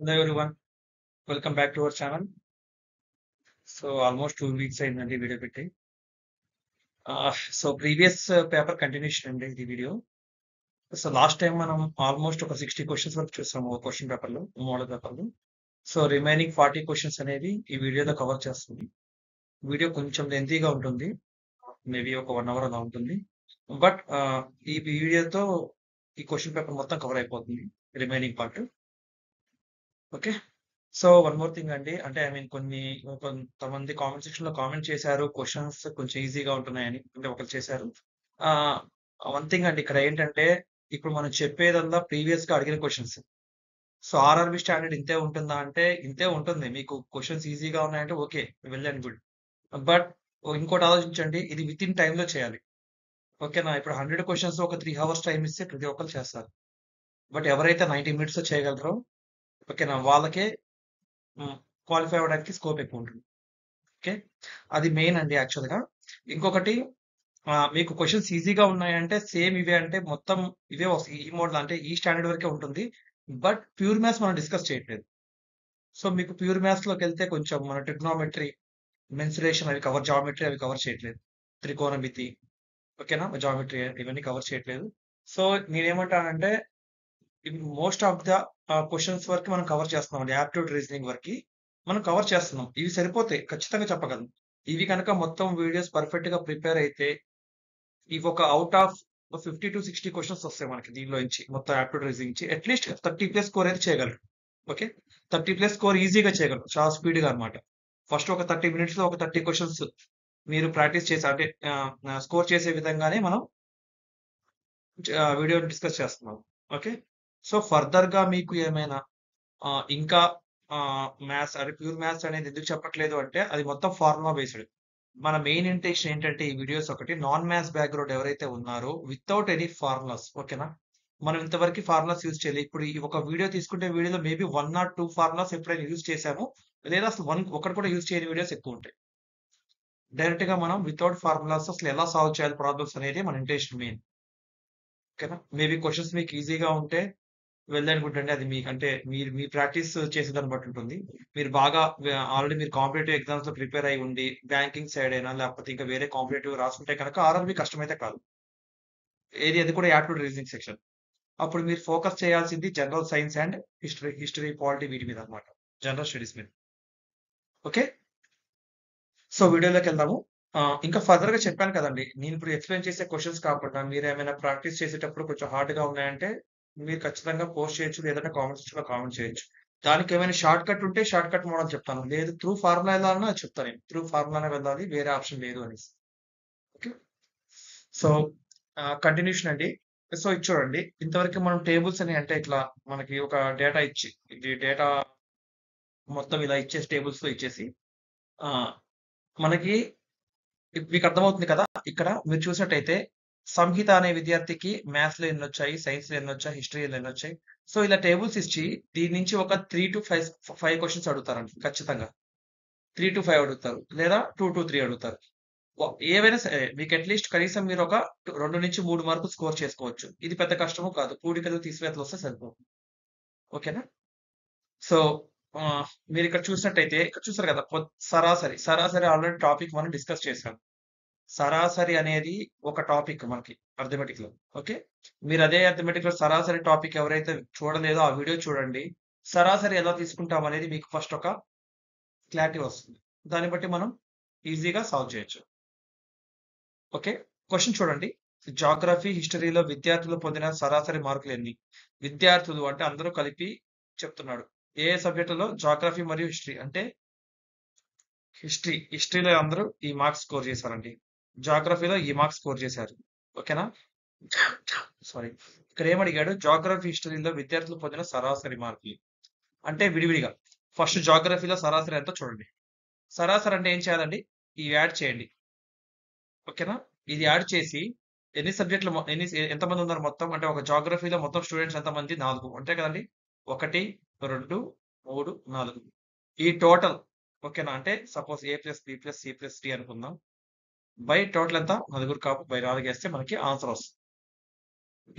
Hello everyone, welcome back to our channel. So almost 2 weeks అయిందండి video పెట్టి. So previous paper continuation అండి ఇది video. So last time మనం almost ఒక 60 questions వరకు చూసాము క్వశ్చన్ పేపర్లో, మోడల్ పేపర్లో. సో రిమైనింగ్ 40 క్వశ్చన్స్ అనేది ఈ వీడియోలో కవర్ చేస్తుంది. వీడియో కొంచెం లెంతీగా ఉంటుంది, మేబీ ఒక 1 hour అలా ఉంటుంది. బట్ ఈ వీడియోతో ఈ క్వశ్చన్ పేపర్ మొత్తం కవర్ అయిపోతుంది, remaining part. Okay. So one more thing అండి. అంటే ఐ మీన్ కొంతమంది కామెంట్ సెక్షన్ లో కామెంట్ చేశారు, క్వశ్చన్స్ కొంచెం ఈజీగా ఉంటున్నాయని. అంటే ఒకరు చేశారు. వన్ థింగ్ అండి, ఇక్కడ ఏంటంటే ఇప్పుడు మనం చెప్పేదంతా ప్రీవియస్ గా అడిగిన క్వశ్చన్స్. సో ఆర్ఆర్బి స్టాండర్డ్ ఇంతే ఉంటుందా అంటే ఇంతే ఉంటుంది. మీకు క్వశ్చన్స్ ఈజీగా ఉన్నాయంటే okay, well and good. But ఇంకోటి ఆలోచించండి, ఇది విత్ ఇన్ టైంలో చేయాలి. ఓకేనా? ఇప్పుడు 100 క్వశ్చన్స్ ఒక 3 hours టైం ఇస్తే ప్రతి ఒక్కరు చేస్తారు. బట్ ఎవరైతే 90 minutes చేయగలరో, ఓకేనా, వాళ్ళకే క్వాలిఫై అవ్వడానికి స్కోప్ ఎక్కువ ఉంటుంది. ఓకే, అది మెయిన్ అండి యాక్చువల్గా. ఇంకొకటి, మీకు క్వశ్చన్స్ ఈజీగా ఉన్నాయంటే సేమ్ ఇవే, అంటే మొత్తం ఇవే వస్తాయి. ఈ మోడల్ అంటే ఈ స్టాండర్డ్ వరకే ఉంటుంది. బట్ ప్యూర్ మ్యాథ్స్ మనం డిస్కస్ చేయట్లేదు. సో మీకు ప్యూర్ మ్యాథ్స్ లోకి వెళ్తే కొంచెం మన ట్రిగ్నోమెట్రీ, మెన్సురేషన్ అవి కవర్, జామెట్రీ అవి కవర్ చేయట్లేదు, త్రికోణమితి, ఓకేనా, జామెట్రీ ఇవన్నీ కవర్ చేయట్లేదు. సో నేనేమంటానంటే మోస్ట్ ఆఫ్ ద క్వశ్చన్స్ వరకు మనం కవర్ చేస్తున్నాం అండి. యాప్టిట్యూడ్ రీజనింగ్ వరకు మనం కవర్ చేస్తున్నాం. ఇవి సరిపోతాయి, ఖచ్చితంగా చెప్పగలను. ఇవి కనుక మొత్తం వీడియోస్ పర్ఫెక్ట్ గా ప్రిపేర్ అయితే ఇవి ఒక అవుట్ ఆఫ్ 50 to 60 క్వశ్చన్స్ వస్తాయి మనకి దీనిలో నుంచి, మొత్తం యాప్టిట్యూడ్ రీజనింగ్ నుంచి అట్లీస్ట్ 30+ స్కోర్ అయితే చేయగలరు. ఓకే, 30+ స్కోర్ ఈజీగా చేయగలరు, చాలా స్పీడ్ గా అనమాట. ఫస్ట్ ఒక 30 minutes లో ఒక 30 క్వశ్చన్స్ మీరు ప్రాక్టీస్ చేసి, అంటే స్కోర్ చేసే విధంగానే మనం వీడియో డిస్కస్ చేస్తున్నాం. ఓకే, సో ఫర్దర్ గా మీకు ఏమైనా ఇంకా మ్యాథ్స్, అంటే ప్యూర్ మ్యాథ్స్ అనేది ఎందుకు చెప్పట్లేదు అంటే అది మొత్తం ఫార్ములా బేస్డ్. మన మెయిన్ ఇంటెన్షన్ ఏంటంటే ఈ వీడియోస్ ఒకటి, నాన్ మ్యాథ్స్ బ్యాక్గ్రౌండ్ ఎవరైతే ఉన్నారో వితౌట్ ఎనీ ఫార్ములాస్, ఓకేనా, మనం ఇంతవరకు ఫార్ములాస్ యూజ్ చేయలేదు. ఇప్పుడు ఈ ఒక వీడియో తీసుకుంటే వీడియోలో మేబీ 1 or 2 ఫార్ములాస్ ఎప్పుడైనా యూజ్ చేసాము, లేదా అసలు ఒకటి కూడా యూజ్ చేయని వీడియోస్ ఎక్కువ ఉంటాయి. డైరెక్ట్ గా మనం వితౌట్ ఫార్ములాస్ అసలు ఎలా సాల్వ్ చేయాలి ప్రాబ్లమ్స్ అనేది మన ఇంటెన్షన్ మెయిన్. ఓకేనా, మేబీ క్వశ్చన్స్ మీకు ఈజీగా ఉంటే వెల్ అండ్ గుడ్ అండి. అది మీకు అంటే మీరు మీ ప్రాక్టీస్ చేసే దాన్ని బట్టి ఉంటుంది. మీరు బాగా ఆల్రెడీ మీరు కాంపిటేటివ్ ఎగ్జామ్స్ లో ప్రిపేర్ అయి ఉండి బ్యాంకింగ్ సైడ్ అయినా లేకపోతే ఇంకా వేరే కాంపిటేటివ్ రాసుకుంటే కనుక ఆర్ఆర్బి కష్టమైతే కాదు. అది కూడా యాప్టిట్యూడ్ రీజనింగ్ సెక్షన్. అప్పుడు మీరు ఫోకస్ చేయాల్సింది general science and history polity వీటి మీద అనమాట, జనరల్ స్టడీస్ మీద. ఓకే, సో వీడియోలోకి వెళ్దాము. ఇంకా ఫర్దర్ గా చెప్పాను కదండి, నేను ఇప్పుడు ఎక్స్ప్లెయిన్ చేసే క్వశ్చన్స్ కాకుండా మీరు ఏమైనా ప్రాక్టీస్ చేసేటప్పుడు కొంచెం హార్డ్ గా ఉన్నాయంటే మీరు ఖచ్చితంగా పోస్ట్ చేయొచ్చు, లేదంటే కామెంట్ సెక్షన్ లో కామెంట్ చేయొచ్చు. దానికి ఏమైనా షార్ట్ కట్ ఉంటే షార్ట్ కట్ మోడల్ చెప్తాను, లేదు త్రూ ఫార్ములా వెళ్ళాలన్నా అది చెప్తాను. నేను త్రూ ఫార్ములానే వెళ్ళాలి, వేరే ఆప్షన్ లేదు అనేసి. ఓకే, సో కంటిన్యూషన్ అండి. సో ఇది చూడండి, ఇంతవరకు మనం టేబుల్స్ అని, అంటే ఇట్లా మనకి ఒక డేటా ఇచ్చి, ఇది డేటా మొత్తం ఇలా ఇచ్చేసి టేబుల్స్ లో ఇచ్చేసి మనకి మీకు అర్థమవుతుంది కదా. ఇక్కడ మీరు చూసినట్టయితే సంహిత అనే విద్యార్థికి మ్యాథ్స్ లో ఎన్ని వచ్చాయి, సైన్స్ లో ఎన్ని వచ్చాయి, హిస్టరీలో ఎన్ని వచ్చాయి. సో ఇలా టేబుల్స్ ఇచ్చి దీని నుంచి ఒక 3 to 5 క్వశ్చన్స్ అడుగుతారండి ఖచ్చితంగా. 3 to 5 అడుగుతారు, లేదా 2 to 3 అడుగుతారు. ఏవైనా సరే మీకు అట్లీస్ట్ కనీసం మీరు ఒక 2 నుంచి 3 మార్కులు స్కోర్ చేసుకోవచ్చు. ఇది పెద్ద కష్టము కాదు, కూడికలు తీసివేతలు వస్తే సరిపోతుంది. ఓకేనా, సో మీరు ఇక్కడ చూసినట్టయితే ఇక్కడ చూసారు కదా, సరాసరి ఆల్రెడీ టాపిక్ మనం డిస్కస్ చేసాం. సరాసరి అనేది ఒక టాపిక్ మనకి అర్థమెటిక్ లో. ఓకే, మీరు అదే అర్థమెటిక్ లో సరాసరి టాపిక్ ఎవరైతే చూడలేదో ఆ వీడియో చూడండి. సరాసరి ఎలా తీసుకుంటాం అనేది మీకు ఫస్ట్ ఒక క్లారిటీ వస్తుంది. దాన్ని బట్టి మనం ఈజీగా సాల్వ్ చేయొచ్చు. ఓకే, క్వశ్చన్ చూడండి. జాగ్రఫీ, హిస్టరీలో విద్యార్థులు పొందిన సరాసరి మార్కులు ఎన్ని? విద్యార్థులు అంటే అందరూ కలిపి చెప్తున్నాడు. ఏ సబ్జెక్టులో? జాగ్రఫీ మరియు హిస్టరీ. అంటే హిస్టరీలో అందరూ ఈ మార్క్స్ స్కోర్ చేశారండి, జాగ్రఫీలో ఈ మార్క్స్ స్కోర్ చేశారు. ఓకేనా, సారీ, ఇక్కడ ఏమడిగాడు, జాగ్రఫీ హిస్టరీలో విద్యార్థులు పొందిన సరాసరి మార్కులు అంటే విడివిడిగా. ఫస్ట్ జాగ్రఫీలో సరాసరి ఎంతో చూడండి. సరాసరి అంటే ఏం చేయాలండి, ఇవి యాడ్ చేయండి. ఓకేనా, ఇది యాడ్ చేసి ఎన్ని సబ్జెక్టులు ఎంతమంది ఉన్నారు మొత్తం, అంటే ఒక జాగ్రఫీలో మొత్తం స్టూడెంట్స్ ఎంతమంది? 4 అంతే కదండి. 1, 2, 3, 4 ఈ టోటల్. ఓకేనా, అంటే సపోజ్ A+B+C+D అనుకుందాం. బై టోటల్ ఎంత? 4 కాబట్టి బై 4 వేస్తే మనకి ఆన్సర్ వస్తుంది.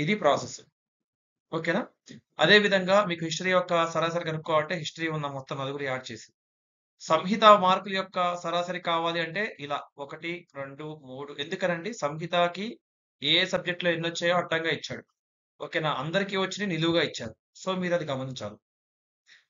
ఇది ప్రాసెస్. ఓకేనా? అదే విధంగా మీకు హిస్టరీ యొక్క సరాసరి కనుక్కోవాలంటే హిస్టరీ ఉన్న మొత్తం నలుగురు యాడ్ చేసి. సంహిత మార్కుల యొక్క సరాసరి కావాలి అంటే ఇలా 1, 2, 3 ఎందుకనండి సంహితకి ఏ సబ్జెక్ట్‌లో ఎన్నొచ్చాయో అడ్డంగా ఇచ్చాడు. ఓకేనా? అందరికీ వచ్చినయి నిలువుగా ఇచ్చారు. సో, మీరది గమనించాలి.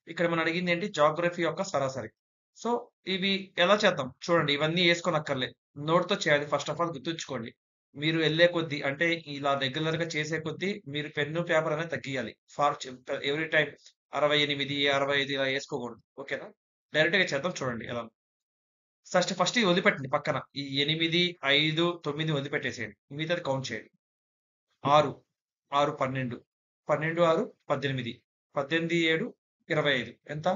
ఇక్కడ మనం అడిగిందేంటి? జియోగ్రఫీ యొక్క సరాసరి. సో, ఇవి ఎలా చేద్దాం? చూడండి ఇవన్నీ యేసుకోనక్కర్లే. నోట్‌తో చేయాలి ఫస్ట్ ఆఫ్ ఆల్ గుర్తుంచుకోండి. మీరు ఎళ్ళే కొద్దీ అంటే ఇలా రెగ్యులర్‌గా చేసే కొద్దీ మీరు పెన్ను, పేపర్ అనేది తగ్గియాలి. ఫార్ చె ఎవ్రీ టైమ్ 68, 65 ఇలా యేసుకోకూడదు. ఓకేనా? డైరెక్ట్‌గా చేద్దాం చూడండి ఎలా ఫస్ట్ ఇది వదిలిపెట్టండి పక్కన. ఈ 8, 5, 9 వదిలిపెట్టేసేయండి. మిగతాది కౌంట్ చేయండి. 6, 6, 12, 12, 6, 18, 18, 7, 25 ఎంత?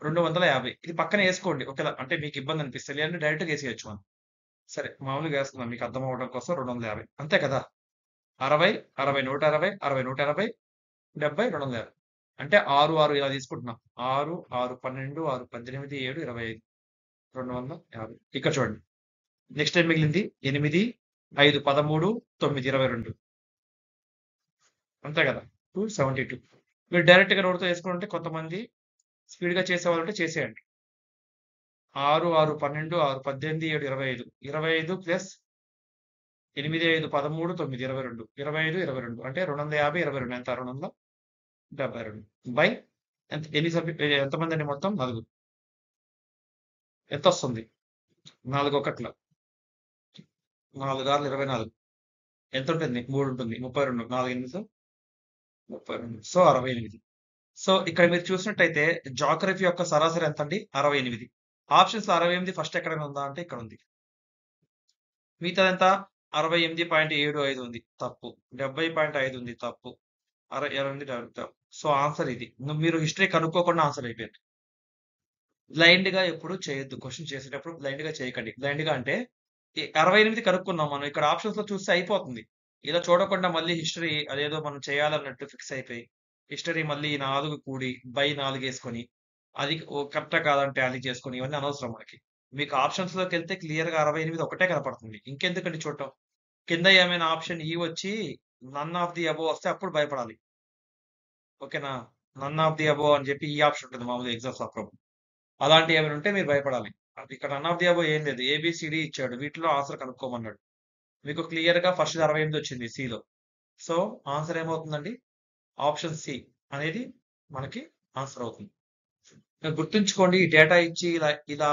250 ఇది పక్కన యేసుకోండి. ఒకేలా అంటే మీకు ఇబ్బంది అనిపిస్తే లేదంటే డైరెక్ట్‌గా యేసేయొచ్చు మనం. సరే మామూలుగా యేస్తున్నాం మీకు అర్థం అవ్వడం కోసం 250 అంతే కదా! 60, 60, 160, 60, 180, 70, 250 అంటే 6, 6 ఇలా తీసుకుంటున్నాం. 6, 6, 12, 6, 18, 7, 25, 250 ఇక్కడ చూడండి. నెక్స్ట్ ఏం మిగిలింది? 8, 5, 13, 9, 22 అంతే కదా! 272 మీరు డైరెక్ట్‌గా నోట్‌తో యేసుకుంటే కొంతమంది స్పీడ్‌గా చేసేవాళ్ళుంటే చేసేయండి. 6, 6, 12, 6, 18, 7, 25, 25 ప్లస్ 8, 5, 13, 9, 22, 25, 22 అంటే 250, 22 ఎంత? 272 బై ఎంతమందండి మొత్తం? నలుగురు. ఎంతొస్తుంది? 4 ఒకట్ల 4 ఆరులు 24 ఎంతుంటుంది? 3 ఉంటుంది. 32 4 8 32 సో 68 సో ఇక్కడ మీరు చూసినట్టయితే జియోగ్రఫీ యొక్క సరాసరి ఎంతండి? 68 ఆప్షన్స్‌లో 68 ఫస్ట్ ఎక్కడైనా ఉందా అంటే ఇక్కడ ఉంది. మిగతాదంతా 68.75 ఉంది. తప్పు. 70.5 ఉంది. తప్పు. 68 తప్పు. సో, ఆన్సర్ ఇది. మీరు హిస్టరీ కనుక్కోకుండా ఆన్సర్ అయిపోయింది. బ్లైండ్‌గా ఎప్పుడు చేయొద్దు. క్వెషన్ చేసేటప్పుడు బ్లైండ్‌గా చేయకండి. బ్లైండ్‌గా అంటే 68 కనుక్కున్నాం మనం. ఇక్కడ ఆప్షన్స్‌లో చూస్తే అయిపోతుంది. ఇలా చూడకుండా మళ్ళీ హిస్టరీ అదేదో మనం చేయాలన్నట్టు ఫిక్స్ అయిపోయి, హిస్టరీ మళ్ళీ 4 కూడి బై 4 యేసుకొని, అది కరెక్టా కాదా అని టాలీ చేసుకొని ఇవన్నీ అనవసరం మనకి. మీకు ఆప్షన్స్‌లోకెళ్తే క్లియర్‌గా 68 ఒకటే కనపడుతుంది. ఇంకెందుకండి చూడటం. కింద ఏమైనా ఆప్షన్ ఈ వచ్చి నన్ ఆఫ్ ది అబోవ్ వస్తే అప్పుడు భయపడాలి. ఓకేనా? నన్ ఆఫ్ ది అబోవ్ అని చెప్పి ఈ ఆప్షన్ ఉంటుంది మామూలుగా ఎగ్జామ్స్‌లో అప్పుడప్పుడు. అలాంటివి ఏమైనా ఉంటే మీరు భయపడాలి. అది ఇక్కడ నన్ ఆఫ్ ది అబోవ్ ఏం లేదు. ఏబీసీడీ ఇచ్చాడు. వీటిలో ఆన్సర్ కనుక్కోమన్నాడు. మీకు క్లియర్‌గా ఫస్ట్‌ది 68 వచ్చింది సిలో. సో, ఆన్సర్ ఏమవుతుందండి? ఆప్షన్ సి అనేది మనకి ఆన్సర్ అవుతుంది. గుర్తుంచుకోండి ఈ డేటా ఇచ్చి ఇలా ఇలా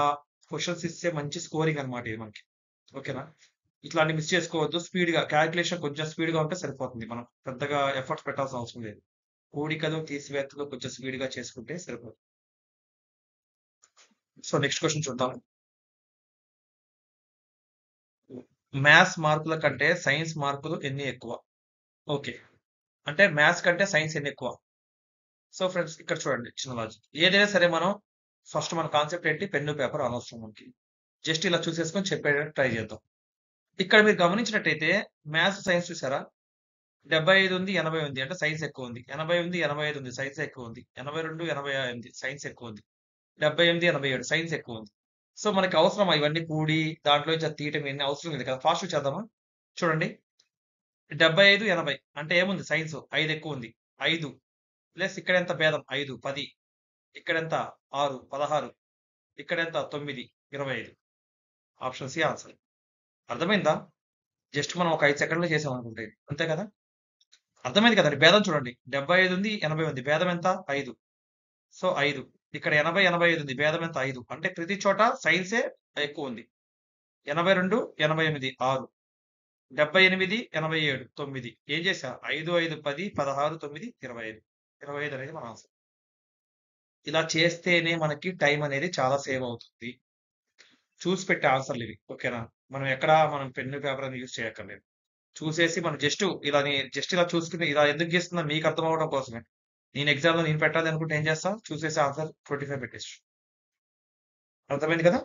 క్వెషన్స్ ఇస్తే మంచి స్కోరింగ్ అన్నమాట ఇది మనకి. ఓకేనా? ఇట్లాంటివి మిస్ చేసుకోవద్దు. స్పీడ్‌గా కాలిక్యులేషన్ కొంచెం స్పీడ్‌గా ఉంటే సరిపోతుంది. మనం పెద్దగా ఎఫర్ట్స్ పెట్టాల్సిన అవసరం లేదు. కూడికలు, తీసివేతలు కొంచెం స్పీడ్‌గా చేసుకుంటే సరిపోతుంది. సో, నెక్స్ట్ క్వెషన్ చూద్దాం. మ్యాథ్స్ మార్కుల కంటే సైన్స్ మార్కులు ఎన్ని ఎక్కువ? ఓకే. అంటే మ్యాథ్స్ కంటే సైన్స్ ఎన్ని ఎక్కువ? సో, ఫ్రెండ్స్ ఇక్కడ చూడండి చిన్న లాజిక్. ఏదైనా సరే మనం ఫస్ట్ మన కాన్సెప్ట్ ఏంటి? పెన్ను, పేపర్ అనవసరం మనకి. జస్ట్ ఇలా చూసేసుకొని చెప్పేయడానికి ట్రై చేద్దాం. ఇక్కడ మీరు గమనించినట్టయితే మ్యాథ్స్, సైన్స్ చూసారా? 75 ఉంది, 80 ఉంది. అంటే సైన్స్ ఎక్కువుంది. 80 ఉంది, 85 ఉంది. సైన్స్ ఎక్కువుంది. 82, 88 సైన్స్ ఎక్కువుంది. 78, 87 సైన్స్ ఎక్కువుంది. సో, మనకి అవసరమా ఇవన్నీ కూడి దాంట్లో నుంచి అది తీయటం ఇయన్నీ అవసరం లేదు కదా! ఫాస్ట్‌గా చేద్దామా? చూడండి 75, 80 అంటే ఏముంది సైన్స్ 5 ఎక్కువుంది. 5 ప్లస్ ఇక్కడెంత భేదం 5, 10 ఇక్కడెంత 6, 16 ఇక్కడెంత 9, 25 ఆప్షన్ సి ఆన్సర్. అర్థమైందా? జస్ట్ మనం ఒక 5 సెకండ్‌లో చేసామనుకుంటే. అంతే కదా! అర్థమైంది కదండీ! భేదం చూడండి. 75 ఉంది, 80 ఉంది. భేదం ఎంత? 5. సో, 5. ఇక్కడ 80, 85 ఉంది. భేదం ఎంత? 5. అంటే ప్రతి చోట సైన్సే ఎక్కువుంది. 82, 88 6. 78, 87 9. ఏం చేశా? 5, 5, 10, 16, 9, 25. 25 అనేది మన ఆన్సర్. ఇలా చేస్తేనే మనకి టైమ్ అనేది చాలా సేవ్ అవుతుంది. చూసి పెట్టే ఆన్సర్‌లివి. ఓకేనా? మనం పెన్ను, పేపర్ అని యూజ్ చేయక్కర్లేదు. చూసేసి మనం జస్ట్ ఇలా చూసుకొని ఇలా ఎందుకు గీస్తున్నా మీకు అర్థం అవ్వడం కోసమే. నేను ఎగ్జామ్‌లో నేను పెట్టాలి అనుకుంటే ఏం చేస్తా? చూసేసి ఆన్సర్ 25 పెట్టేసి. అర్థమైంది కదా!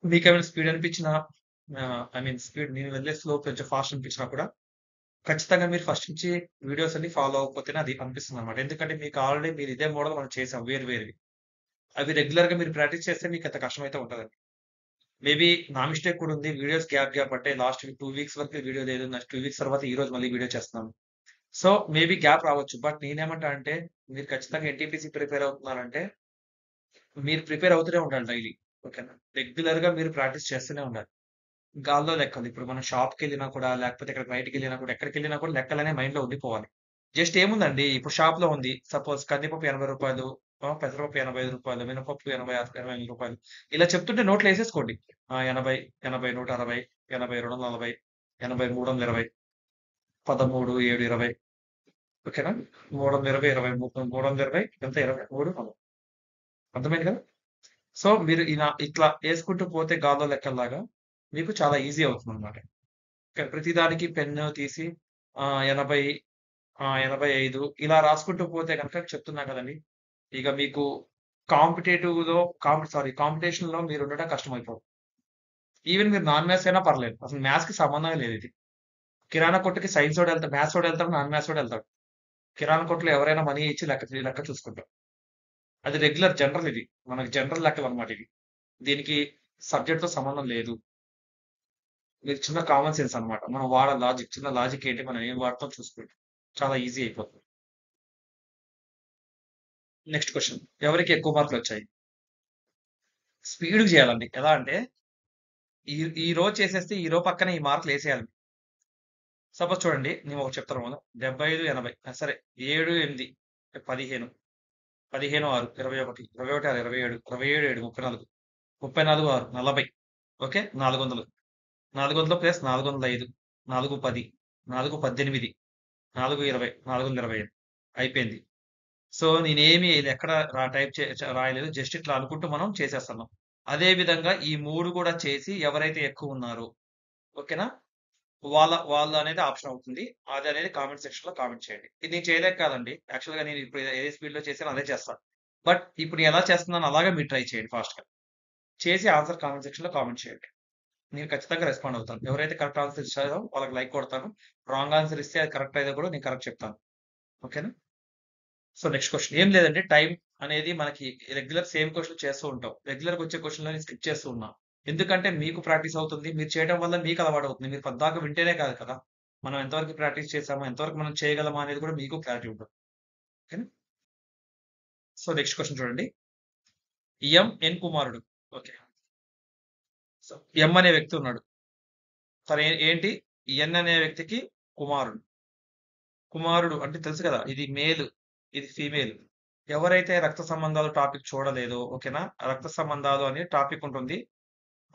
మీకేమైనా స్పీడ్ అనిపించినా ఐ మీన్ స్పీడ్ నేను వెళ్ళే స్లో కొంచెం ఫాస్ట్ అనిపించినా కూడా ఖచ్చితంగా మీరు ఫస్ట్ నుంచి వీడియోస్ అన్ని ఫాలో అవ్వకపోతేనే అది అనిపిస్తుందన్నమాట. ఎందుకంటే మీకు ఆల్రెడీ మీరు ఇదే మోడల్ మనం చేసాం వేరు వేరువి. అవి రెగ్యులర్‌గా మీరు ప్రాక్టీస్ చేస్తే మీకు అంత కష్టమైతే ఉండదండి. మేబీ నా మిస్టేక్ కూడా ఉంది. వీడియోస్ గ్యాప్ అంటే లాస్ట్ 2 వీక్స్ వరకు వీడియో లేదు. నెక్స్ట్ 2 వీక్స్ తర్వాత ఈరోజు మళ్ళీ వీడియో చేస్తున్నాను. సో మేబీ గ్యాప్ రావచ్చు. బట్ నేనేమంటా అంటే మీరు ఖచ్చితంగా ఎన్‌టీపీసీ ప్రిపేర్ అవుతున్నారంటే మీరు ప్రిపేర్ అవుతూనే ఉండాలి డైలీ. ఓకేనా? రెగ్యులర్‌గా మీరు ప్రాక్టీస్ చేస్తూనే ఉండాలి. గాల్లో లెక్కలు. ఇప్పుడు మనం షాప్‌కెళ్ళినా కూడా, లేకపోతే ఎక్కడ బయటికెళ్ళినా కూడా, ఎక్కడికెళ్ళినా కూడా లెక్కలనేవి మైండ్‌లో ఉండిపోవాలి. జస్ట్ ఏముందండి, ఇప్పుడు షాప్‌లో ఉంది. సపోజ్ కందిపప్పు రూ. 80, పెసరపప్పు రూ. 85, మినపప్పు 86, రూ. 85 ఇలా చెప్తుంటే నోట్‌లో ఏసేసుకోండి. 80, 80, 160, 80, 240, 80, 320, 13, 7, 20 ఓకేనా? 320, 20, 320 ఎంత 23, 10 అర్థమైంది కదా? సో, మీరు ఇట్లా యేసుకుంటూ పోతే గాల్లో లెక్కల్లాగా మీకు చాలా ఈజీ అవుతుందన్నమాట. ప్రతి దానికి పెన్ను తీసి 80, 85 ఇలా రాసుకుంటూ పోతే గనక చెప్తున్నా కదండీ! ఇక మీకు కాంపిటేటివ్‌లో కాంపిటీషన్‌లో మీరుండడం కష్టమైపోతుంది. ఈవెన్ మీరు నాన్ మ్యాథ్స్ అయినా పర్లేదు. అసలు మ్యాథ్స్‌కి సంబంధమే లేదిది. కిరాణా కొట్టుకి సైన్సోడెళ్తాడు, మ్యాథ్సోడెళ్తాడు, నాన్ మ్యాథ్సోడెళ్తాడు. కిరాణా కొట్టులో ఎవరైనా మనీ ఇచ్చి లెక్క చూసుకుంటారు. అది రెగ్యులర్ జనరల్ ఇది. మనకి జనరల్ లెక్కలన్నమాట ఇవి. దీనికి సబ్జెక్ట్‌తో సంబంధం లేదు. ఇది చిన్న కామన్ సెన్స్ అన్నమాట. మనం వాడే చిన్న లాజిక్ ఏంటి? మనం ఏం వాడతాం చూసుకోండి. చాలా ఈజీ అయిపోతుంది. Next question. ఎవరికి ఎక్కువ మార్కులొచ్చాయి? స్పీడ్‌గా చేయాలండి. ఎలా అంటే ఈ ఈ రోజు చేసేస్తే ఈ రోజు పక్కన ఈ మార్కులేసేయాలి. సపోజ్ చూడండి. నేను ఒకటి చెప్తాను మనం. 75, 80 సరే 7, 8 15, 15, 6 21, 21, 6 27, 27, 7 34, 34, 6 40 ఓకే. 400, 400 ప్లస్ 405, 410, 418, 420, 425 అయిపోయింది. సో, నేనేమి ఎక్కడ టైప్ రాయలేదు. జస్ట్ ఇట్లా అనుకుంటూ మనం చేసేస్తున్నాం. అదే విధంగా ఈ 3 కూడా చేసి ఎవరైతే ఎక్కువున్నారో ఓకేనా? వాళ్ళనేది ఆప్షన్ అవుతుంది. అదనేది కామెంట్ సెక్షన్‌లో కామెంట్ చేయండి. ఇది నేను చేయలేక కాదండి. యాక్చువల్‌గా నేను ఇప్పుడు ఏ స్పీడ్‌లో చేశానో అదే చేస్తాను. బట్ ఇప్పుడు ఎలా చేస్తున్నానో అలాగే మీరు ట్రై చేయండి ఫాస్ట్‌గా. చేసి ఆన్సర్ కామెంట్ సెక్షన్‌లో కామెంట్ చేయండి. నేను ఖచ్చితంగా రెస్పాండ్ అవుతాను. ఎవరైతే కరెక్ట్ ఆన్సర్ ఇచ్చారో వాళ్ళకి లైక్ కొడతాను. రాంగ్ ఆన్సర్ ఇస్తే అది కరెక్ట్ అయితే కూడా నేను కరెక్ట్ చెప్తాను. ఓకేనా? So, next question. ఏం లేదండి. టైమ్ అనేది మనకి రెగ్యులర్ సేమ్ క్వెషన్ చేస్తూ ఉంటాం. రెగ్యులర్‌గా వచ్చే క్వెషన్‌లని స్కిప్ చేస్తూ ఉన్నా. ఎందుకంటే మీకు ప్రాక్టీస్ అవుతుంది. మీరు చేయడం వల్ల మీకు అలవాటవుతుంది. మీరు పద్దాక వింటేనే కాదు కదా! మనం ఎంతవరకు ప్రాక్టీస్ చేసామో, ఎంతవరకు మనం చేయగలమా అనేది కూడా మీకు క్లారిటీ ఉంటది. ఓకేనా? సో, నెక్స్ట్ క్వెషన్ చూడండి. ఎన్ కుమారుడు. ఓకే. సో, ఎం అనే వ్యక్తి ఉన్నాడు. తను ఏంటి? ఎన్ అనే వ్యక్తికి కుమారుడు. కుమారుడు అంటే తెలుసు కదా! ఇది మేల్, ఇది ఫీమేల్. ఎవరైతే రక్త సంబంధాలు టాపిక్ చూడలేదో ఓకేనా? రక్త సంబంధాలు అనే టాపిక్ ఉంటుంది.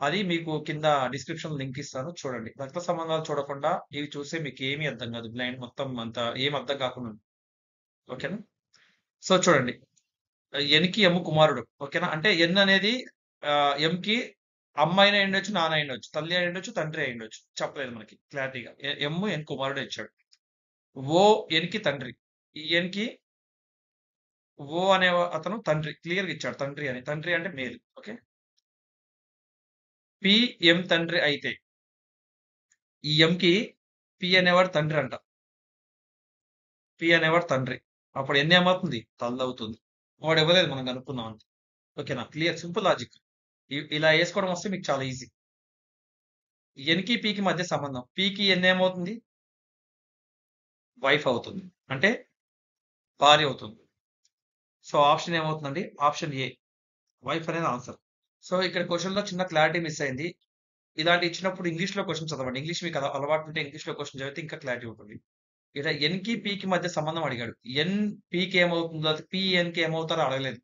అది మీకు కింద డిస్క్రిప్షన్ లింక్ ఇస్తాను చూడండి. రక్త సంబంధాలు చూడకుండా ఇవి చూస్తే మీకేమీ అర్థం కాదు. బ్లైండ్ మొత్తం అంతా ఏం అర్థం కాకుండా ఉంటుంది. ఓకేనా? సో చూడండి. ఎన్‌కి ఎమ్ కుమారుడు. ఓకేనా? అంటే ఎన్ అనేది ఎమ్‌కి అమ్మ అయినా అయ్యుండొచ్చు, నాన్న అయ్యుండొచ్చు. తల్లి అయ్యుండొచ్చు, తండ్రి అయ్యుండొచ్చు. చెప్పలేదు మనకి క్లారిటీగా. ఎన్ కుమారుడే ఇచ్చాడు. ఓ ఎన్‌కి తండ్రి. ఈ ఎన్‌కి ఓ అనే అతను తండ్రి. క్లియర్‌గా ఇచ్చాడు తండ్రి అని. తండ్రి అంటే మేల్. ఓకే. పి ఎం తండ్రి అయితే ఈ ఎంకి పి అనేవాడు తండ్రి అంట. పి అనేవాడు తండ్రి. అప్పుడు ఎన్ ఏమవుతుంది? తల్లవుతుంది. వాడు ఇవ్వలేదు మనం కనుక్కున్నాం అంతే. ఓకేనా? Clear simple logic. ఇలా ఏసుకోవడం వస్తే మీకు చాలా ఈజీ. ఎన్‌కి, పికి మధ్య సంబంధం. పికి ఎన్ ఏమవుతుంది? వైఫ్ అవుతుంది. అంటే భార్య అవుతుంది. సో, ఆప్షన్ ఏమవుతుందండి? Option A. వైఫ్ అనేది ఆన్సర్. సో, ఇక్కడ క్వెషన్‌లో చిన్న క్లారిటీ మిస్ అయింది. ఇలాంటివి ఇచ్చినప్పుడు ఇంగ్లీష్‌లో క్వెషన్ చదవండి. ఇంగ్లీష్ మీకు అలవాటు ఉంటే ఇంగ్లీష్‌లో క్వెషన్ చదివితే ఇంకా క్లారిటీ ఉంటుంది. ఇక్కడ ఎన్‌కి, పికి మధ్య సంబంధం అడిగాడు. ఎన్ పికి ఏమవుతుందో, పి ఎన్‌కి ఏమవుతారో అడగలేదు.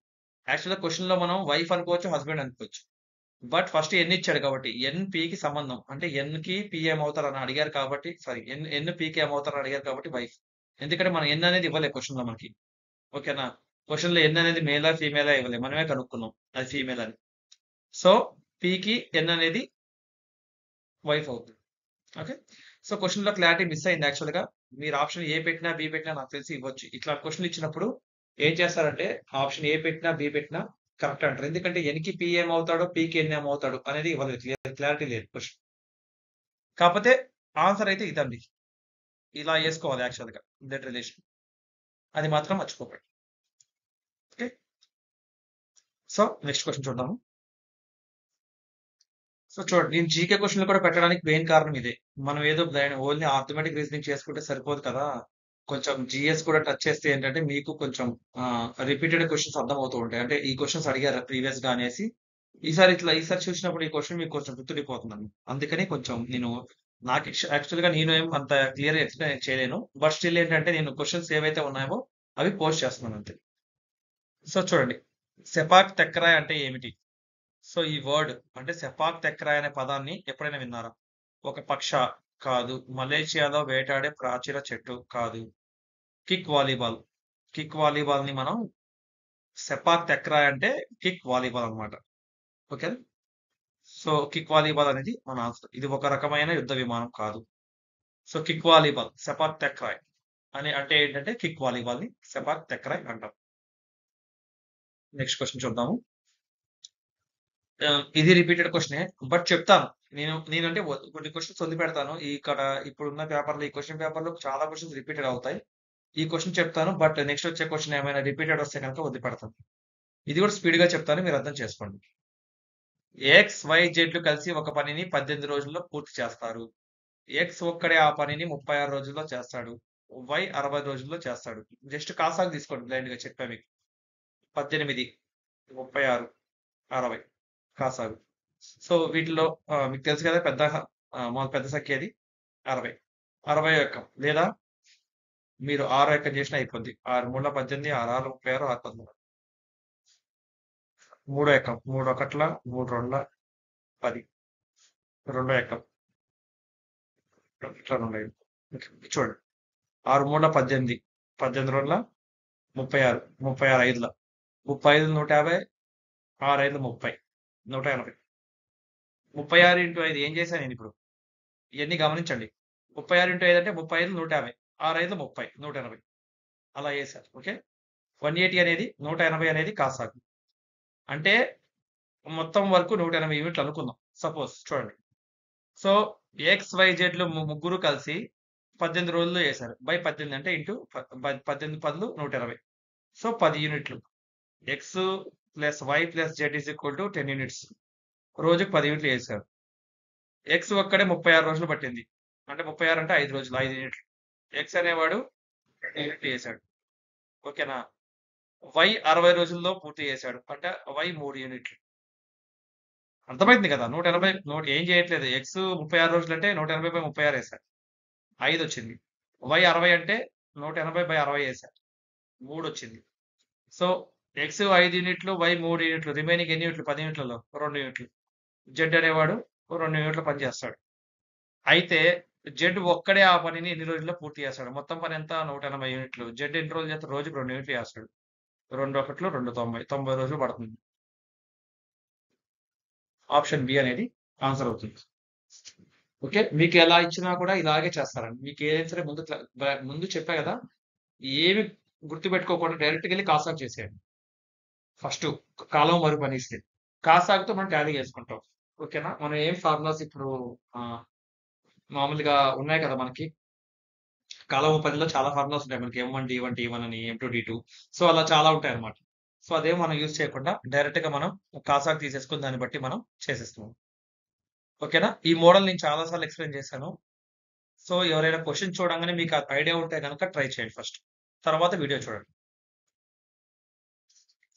యాక్చువల్‌గా క్వెషన్‌లో మనం వైఫ్ అనుకోవచ్చు, హస్బాండ్ అనుకోవచ్చు. బట్ ఫస్ట్ ఎన్ ఇచ్చాడు కాబట్టి ఎన్ పికి సంబంధం. అంటే ఎన్‌కి పి ఏమవుతారని అడిగారు కాబట్టి సారీ ఎన్ పికి ఏమవుతారని అడిగారు కాబట్టి వైఫ్. ఎందుకంటే మనం ఎన్ అనేది ఇవ్వలే క్వెషన్‌లో మనకి. ఓకేనా? క్వెషన్‌లో ఎన్ అనేది మేలా, ఫీమేలా ఇవ్వలే. మనమే కనుక్కున్నాం. అది ఫీమేల్ అని. సో, పికి ఎన్ అనేది వైఫ్ అవుతుంది. ఓకే. సో, క్వెషన్‌లో క్లారిటీ మిస్ అయింది యాక్చువల్‌గా. మీరు ఆప్షన్ ఏ పెట్టినా, బి పెట్టినా నాకు తెలిసి ఇవ్వచ్చు. ఇట్లాంటి క్వెషన్‌లు ఇచ్చినప్పుడు ఏం చేస్తారంటే ఆప్షన్ ఏ పెట్టినా, బి పెట్టినా కరెక్ట్ అంటారు. ఎందుకంటే ఎన్‌కి పి ఏమవుతాడో, పికి ఎన్ ఏమవుతాడు అనేది ఇవ్వలేదు. క్లారిటీ లేదు క్వెషన్. కాపోతే ఆన్సర్ అయితే ఇదండి. ఇలా ఏసుకోవాలి యాక్చువల్‌గా బ్లడ్ రిలేషన్. అది మాత్రం మర్చిపోకండి. ఓకే. సో, నెక్స్ట్ క్వెషన్ చూద్దాము. సో, చూడండి నేను జీకే క్వెషన్‌లు కూడా పెట్టడానికి మెయిన్ కారణం ఇదే. మనం ఏదో ఓన్లీ అర్థమెటిక్ రీజనింగ్ చేసుకుంటే సరిపోదు కదా! కొంచెం జీఎస్ కూడా టచ్ చేస్తే ఏంటంటే మీకు కొంచెం రిపీటెడ్ క్వశ్చన్స్ అర్థమవుతూ ఉంటాయి. అంటే ఈ క్వశ్చన్స్ అడిగారా ప్రీవియస్‌గా అనేసి ఈసారి చూసినప్పుడు ఈ క్వశ్చన్ మీకు కొంచెం గుర్తుండిపోతుందండి. అందుకని కొంచెం నేను నాకు యాక్చువల్‌గా నేను ఏం అంత క్లియర్‌గా ఎక్స్‌ప్లెయిన్ చేయలేను. బట్ స్టిల్ ఏంటంటే నేను క్వశ్చన్స్ ఏవైతే ఉన్నాయో అవి పోస్ట్ చేస్తున్నాను అంతే. సో చూడండి. సెపాక్ తక్రాయ్ అంటే ఏమిటి? సో ఈ వర్డ్ అంటే సెపాక్ తక్రాయ్ అనే పదాన్ని ఎప్పుడైనా విన్నారా? ఒక పక్ష కాదు. మలేషియాలో వేటాడే ప్రాచీన చెట్టు కాదు. Kick volleyball. కిక్ వాలీబాల్‌ని మనం సెపాక్ తక్రాయ్ అంటే కిక్ వాలీబాల్ అన్నమాట. ఓకే. సో కిక్ వాలీబాల్ అనేది మన ఆన్సర్. ఇది ఒక రకమైన యుద్ధ విమానం కాదు. సో కిక్ వాలీబాల్, సెపాక్ తక్రాయ్ అని అంటే ఏంటంటే కిక్ వాలీబాల్‌ని సెపాక్ తక్రాయ్ అంటాం. నెక్స్ట్ క్వెషన్ చూద్దాము. ఇది రిపీటెడ్ క్వెషనే. బట్ చెప్తాను. నేనంటే కొన్ని క్వెషన్స్ వదిలిపెడతాను. ఇక్కడ ఇప్పుడున్న పేపర్‌లో ఈ క్వెషన్ పేపర్‌లో చాలా క్వెషన్స్ రిపీటెడ్ అవుతాయి. ఈ క్వెషన్ చెప్తాను. బట్ నెక్స్ట్ వచ్చే క్వెషన్ ఏమైనా రిపీటెడ్ వస్తే గనుక వదిలిపెడతాను. ఇది కూడా స్పీడ్‌గా చెప్తాను. మీరు అర్థం చేసుకోండి. ఎక్స్, వై, జెడ్‌లు కలిసి ఒక పనిని 18 రోజుల్లో పూర్తి చేస్తారు. ఎక్స్ ఒక్కడే ఆ పనిని 36 రోజుల్లో చేస్తాడు. వై 60 రోజుల్లో చేస్తాడు. జస్ట్ కాసాగు తీసుకోండి బ్లైండ్‌గా చెప్పా మీకు. 18, 36, 60 కాసాగు. సో వీటిలో మీకు తెలుసు కదా పెద్ద సంఖ్య ఏది? 60. 60 ఎక్కం లేదా మీరు 6 ఎక్కం చేసినా అయిపోద్ది. 6 మూడుల 18, 6 6 36, 6 19. 3 ఎక్కం. 3 ఒకట్ల, 3 రెండ్ల 10. 2 ఎక్కం. ఇట్లా 2 5. చూడండి. 6 మూడుల 18, 18 రెండ్ల 36, 36 ఐదుల 35 150, 6 5 30, 180. 36 ఇంటూ 5 ఏం చేశాను నేనిప్పుడు? ఇయన్నీ గమనించండి. 36 ఇంటూ 5 అంటే 35 150, 6 5 30, 180 అలా చేశాను. ఓకే. 180 అనేది 180 అనేది కాసాగు. అంటే మొత్తం వరకు 180 యూనిట్లు అనుకుందాం. సపోజ్ చూడండి. సో ఎక్స్, వై, జెడ్‌లు ముగ్గురు కలిసి 18 రోజుల్లో చేశారు. బై 18 అంటే ఇంటూ 18 10లు 180. సో 10 యూనిట్లు. X plus y plus z is equal to 10 units. రోజుకి 10 యూనిట్లు చేశారు. ఎక్స్ ఒక్కడే 36 రోజులు పట్టింది. అంటే 36 అంటే 5 రోజులు 5 యూనిట్లు. ఎక్స్ అనేవాడు 2 యూనిట్లు చేశాడు. ఓకేనా? వై 60 రోజుల్లో పూర్తి చేశాడు. అంటే వై 3 యూనిట్లు. అర్థమైంది కదా! 180 ఏం చేయట్లేదు. ఎక్స్ 36 రోజులంటే 180/36 ఏశారు. 5 వచ్చింది. వై 60 అంటే 180/60 ఏశారు. 3 వచ్చింది. సో ఎక్స్ 5 యూనిట్లు, వై 3 యూనిట్లు. రిమైనింగ్ ఎన్ని యూనిట్లు? 10 యూనిట్లలో 2 యూనిట్లు. జెడ్ అనేవాడు 2 యూనిట్ల పని చేస్తాడు. అయితే జెడ్ ఒక్కడే ఆ పనిని ఎన్ని రోజుల్లో పూర్తి చేస్తాడు? మొత్తం పని ఎంత? 180 యూనిట్లు. జెడ్ ఎన్ని రోజులు చేస్తాడు? రోజుకి 2 యూనిట్లు చేస్తాడు. 2 ఒకట్లు 2 90. 90 రోజులు పడుతుంది. ఆప్షన్ బి అనేది ఆన్సర్ అవుతుంది. ఓకే. మీకు ఎలా ఇచ్చినా కూడా ఇలాగే చేస్తారండి. మీకు ఏదైనా సరే ముందు చెప్పా కదా! ఏమి గుర్తుపెట్టుకోకుండా డైరెక్ట్‌గెళ్లి కాసాగు చేసేయండి. ఫస్టు కాలం వరకు అనేసి. కాసాగుతో మనం టాలీ చేసుకుంటాం. ఓకేనా? మనం ఏం ఫార్ములాస్ ఇప్పుడు మామూలుగా ఉన్నాయి కదా మనకి. కాలం 10లో చాలా ఫార్ములాస్ ఉంటాయి. మనకి M1, D1, T1 అని, M2, D2. సో అలా చాలా ఉంటాయన్నమాట. సో అదేం మనం యూజ్ చేయకుండా డైరెక్ట్‌గా మనం కాసాగు తీసేసుకొని దాన్ని బట్టి మనం చేసేస్తున్నాం. ఓకేనా? ఈ మోడల్ నేను చాలా సార్లు ఎక్స్‌ప్లెయిన్ చేశాను. సో ఎవరైనా క్వెషన్ చూడంగానే మీకు ఐడియా ఉంటే గనక ట్రై చేయండి ఫస్ట్. తర్వాత వీడియో చూడండి.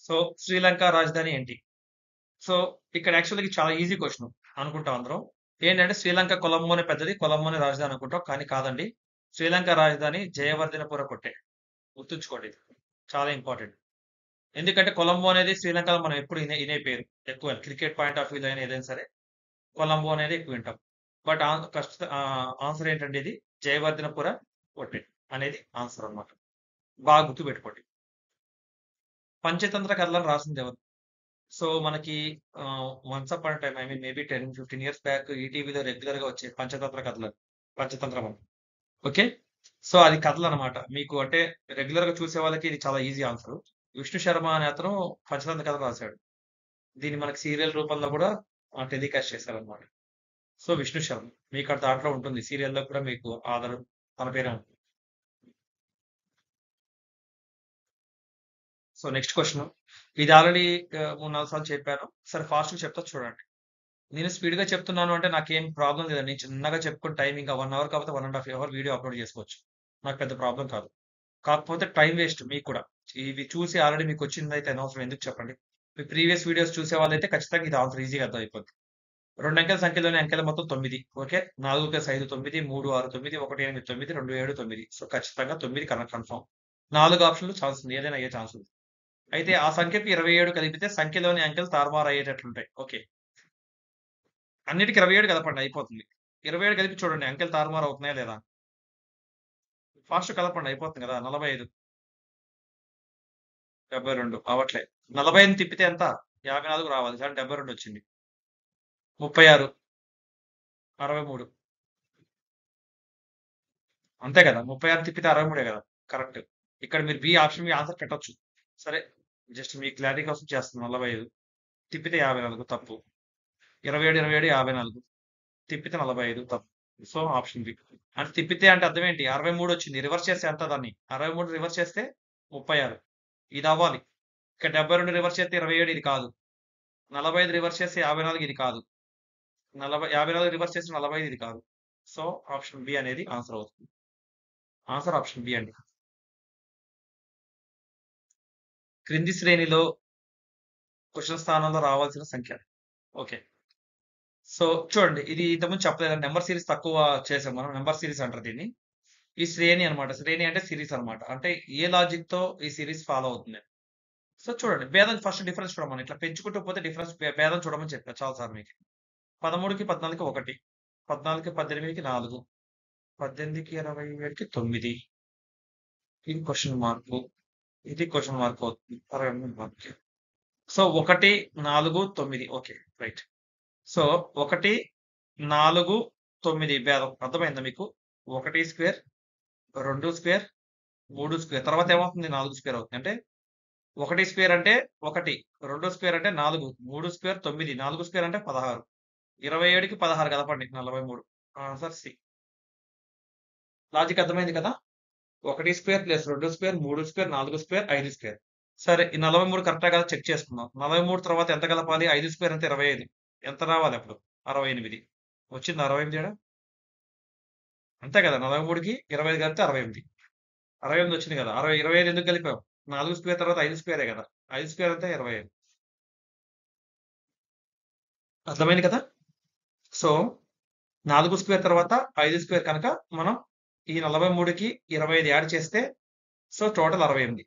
సో శ్రీలంక రాజధాని ఏంటి? సో ఇక్కడ యాక్చువల్‌గా చాలా ఈజీ క్వెషన్ అనుకుంటాం అందరం. ఏంటంటే శ్రీలంక కొలంబోనే పెద్దది. కొలంబోనే రాజధాని అనుకుంటాం. కానీ కాదండి. శ్రీలంక రాజధాని జయవర్ధనపుర కొట్టే. గుర్తుంచుకోండి ఇది. చాలా ఇంపార్టెంట్. ఎందుకంటే కొలంబో అనేది శ్రీలంకలో మనం ఎప్పుడు ఇనే పేరు. ఎక్కువ క్రికెట్ పాయింట్ ఆఫ్ వ్యూలో అయినా ఏదైనా సరే కొలంబో అనేది ఎక్కువ వింటాం. బట్ ఆన్సర్ ఏంటంటే ఇది జయవర్ధనపుర కొట్టే అనేది ఆన్సర్ అన్నమాట. బాగా గుర్తుపెట్టుకోండి. పంచతంత్ర కథలను రాసింది ఎవరు? సో మనకి once upon a time I mean maybe 10, 15 years back ఈటీవీలో రెగ్యులర్‌గా వచ్చేవి పంచతంత్ర కథలు. పంచతంత్రం అని. ఓకే. సో అది కథలనమాట. మీకు అంటే రెగ్యులర్‌గా చూసే వాళ్ళకి ఇది చాలా ఈజీ ఆన్సరు. విష్ణు శర్మ అనే అతను పంచతంత్ర కథలు రాసాడు. దీన్ని మనకి సీరియల్ రూపంలో కూడా టెలికాస్ట్ చేశారనమాట. సో విష్ణు శర్మ. మీకు దాంట్లో ఉంటుంది. సీరియల్‌లో కూడా మీకు ఆధారం తన పేరే ఉంటుంది. So next question. ఇది ఆల్రెడీ 3, 4 సార్లు చెప్పాను. సరే ఫాస్ట్‌గా చెప్తా చూడండి. నేను స్పీడ్‌గా చెప్తున్నాను అంటే నాకేం ప్రాబ్లమ్ లేదండి. నేను చిన్నగా చెప్పుకొని టైం ఇంకా 1 అవర్ కాకపోతే 1 ½ అవర్ వీడియో అప్‌లోడ్ చేసుకోవచ్చు. నాకు పెద్ద ప్రాబ్లమ్ కాదు. కాకపోతే టైం వేస్ట్ మీకు కూడా. ఇవి చూసి ఆల్రెడీ మీకొచ్చిందయితే అనవసరం ఎందుకు చెప్పండి? మీ ప్రీవియస్ వీడియోస్ చూసేవాళ్ళైతే ఖచ్చితంగా ఇది ఆన్సర్ ఈజీగా అర్థమైపోద్ది. 2 అంకెల సంఖ్యలోని అంకెలు మొత్తం 9. ఓకే. 4 + 5 9, 3, 6 9, 1, 8 9, 2, 7 9. సో, ఖచ్చితంగా 9 కన్ఫర్మ్. 4 ఆప్షన్‌లు ఛాన్స్ ఉంది. ఏదైనా అయ్యే ఛాన్స్ ఉంది. అయితే ఆ సంఖ్యకి 27 కలిపితే సంఖ్యలోని అంకెలు తారుమారు అయ్యేటట్లుంటాయి. ఓకే. అన్నిటికి 27 కలపండి అయిపోతుంది. 27 కలిపి చూడండి అంకెలు తారుమారు అవుతున్నాయా లేదా? ఫాస్ట్ కలపండి అయిపోతుంది కదా! 45, 72 అవ్వట్లే. 45ని తిప్పితే ఎంత? 54 రావాలి. కానీ 72 వచ్చింది. 36, 63 అంతే కదా! 36 తిప్పితే 63 కదా! కరెక్ట్. ఇక్కడ మీరు బి ఆప్షన్ బి ఆన్సర్ పెట్టొచ్చు. సరే. జస్ట్ మీ క్లారిటీ కోసం చేస్తున్నాను. 45 తిప్పితే 54 తప్పు. 27, 27 54 తిప్పితే 45 తప్పు. So, option B. అంటే తిప్పితే అంటే అర్థం ఏంటి? 63 వచ్చింది. రివర్స్ చేస్తే ఎంత దాన్ని? 63 రివర్స్ చేస్తే 36. ఇది అవ్వాలి. ఇక్కడ 72 రివర్స్ చేస్తే 27 ఇది కాదు. 45 రివర్స్ చేస్తే 54 ఇది కాదు. 54 రివర్స్ చేస్తే 45 ఇది కాదు. సో, ఆప్షన్ బి అనేది ఆన్సర్ అవుతుంది. ఆన్సర్ ఆప్షన్ బి అండి. క్రింది శ్రేణిలో క్వెషన్ స్థానంలో రావాల్సిన సంఖ్య. ఓకే. సో, చూడండి ఇది ఇంతకుముందు చెప్పలేదా? నంబర్ సీరీస్ తక్కువ చేసాం మనం. నంబర్ సీరీస్ అంటారు దీన్ని. ఈ శ్రేణి అన్నమాట. శ్రేణి అంటే సీరీస్ అన్నమాట. అంటే ఏ లాజిక్‌తో ఈ సీరీస్ ఫాలో అవుతుంది. సో, చూడండి భేదం ఫస్ట్ డిఫరెన్స్ చూడమని. ఇట్లా పెంచుకుంటూ పోతే డిఫరెన్స్ భేదం చూడమని చెప్పా చాలా సార్లు మీకు. 13కి 14కి 1, 14కి 18కి 4, 18కి 27కి 9. ఇది క్వెషన్ మార్క్. ఇది క్వెషన్ మార్క్ అవుతుంది. 23 mark. So, 1, 4, 9 okay. Right. So, 1, 4, 9 భేదం అర్థమైందా మీకు? 1 స్క్వేర్, 2 స్క్వేర్, 3 స్క్వేర్ తర్వాత ఏమవుతుంది? 4 స్క్వేర్ అవుతుంది. అంటే 1 స్క్వేర్ అంటే 1, 2 స్క్వేర్ అంటే 4, 3 స్క్వేర్ 9, 4 స్క్వేర్ అంటే 16. 27కి 16 కలపండి 43. Answer C. లాజిక్ అర్థమైంది కదా! 1 square plus 2 square, 3 square, 4 square, 5 square. సరే ఈ 43 కరెక్టా కాదా చెక్ చేసుకుందాం. 43 తర్వాత ఎంత కలపాలి? 5 స్క్వేర్ అంటే 25. ఎంత రావాలి అప్పుడు? 68. వచ్చిందా 68 ఈడ? అంతే కదా! 43కి 25 కలిపితే 68. 68 వచ్చింది కదా! 25 ఎందుకు కలిపాం? 4 స్క్వేర్ తర్వాత 5 స్క్వేరే కదా! 5 స్క్వేర్ అంటే 25. అర్థమైంది కదా! సో, 4 స్క్వేర్ తర్వాత 5 స్క్వేర్ కనుక మనం ఈ 43కి 25 యాడ్ చేస్తే సో, టోటల్ 68.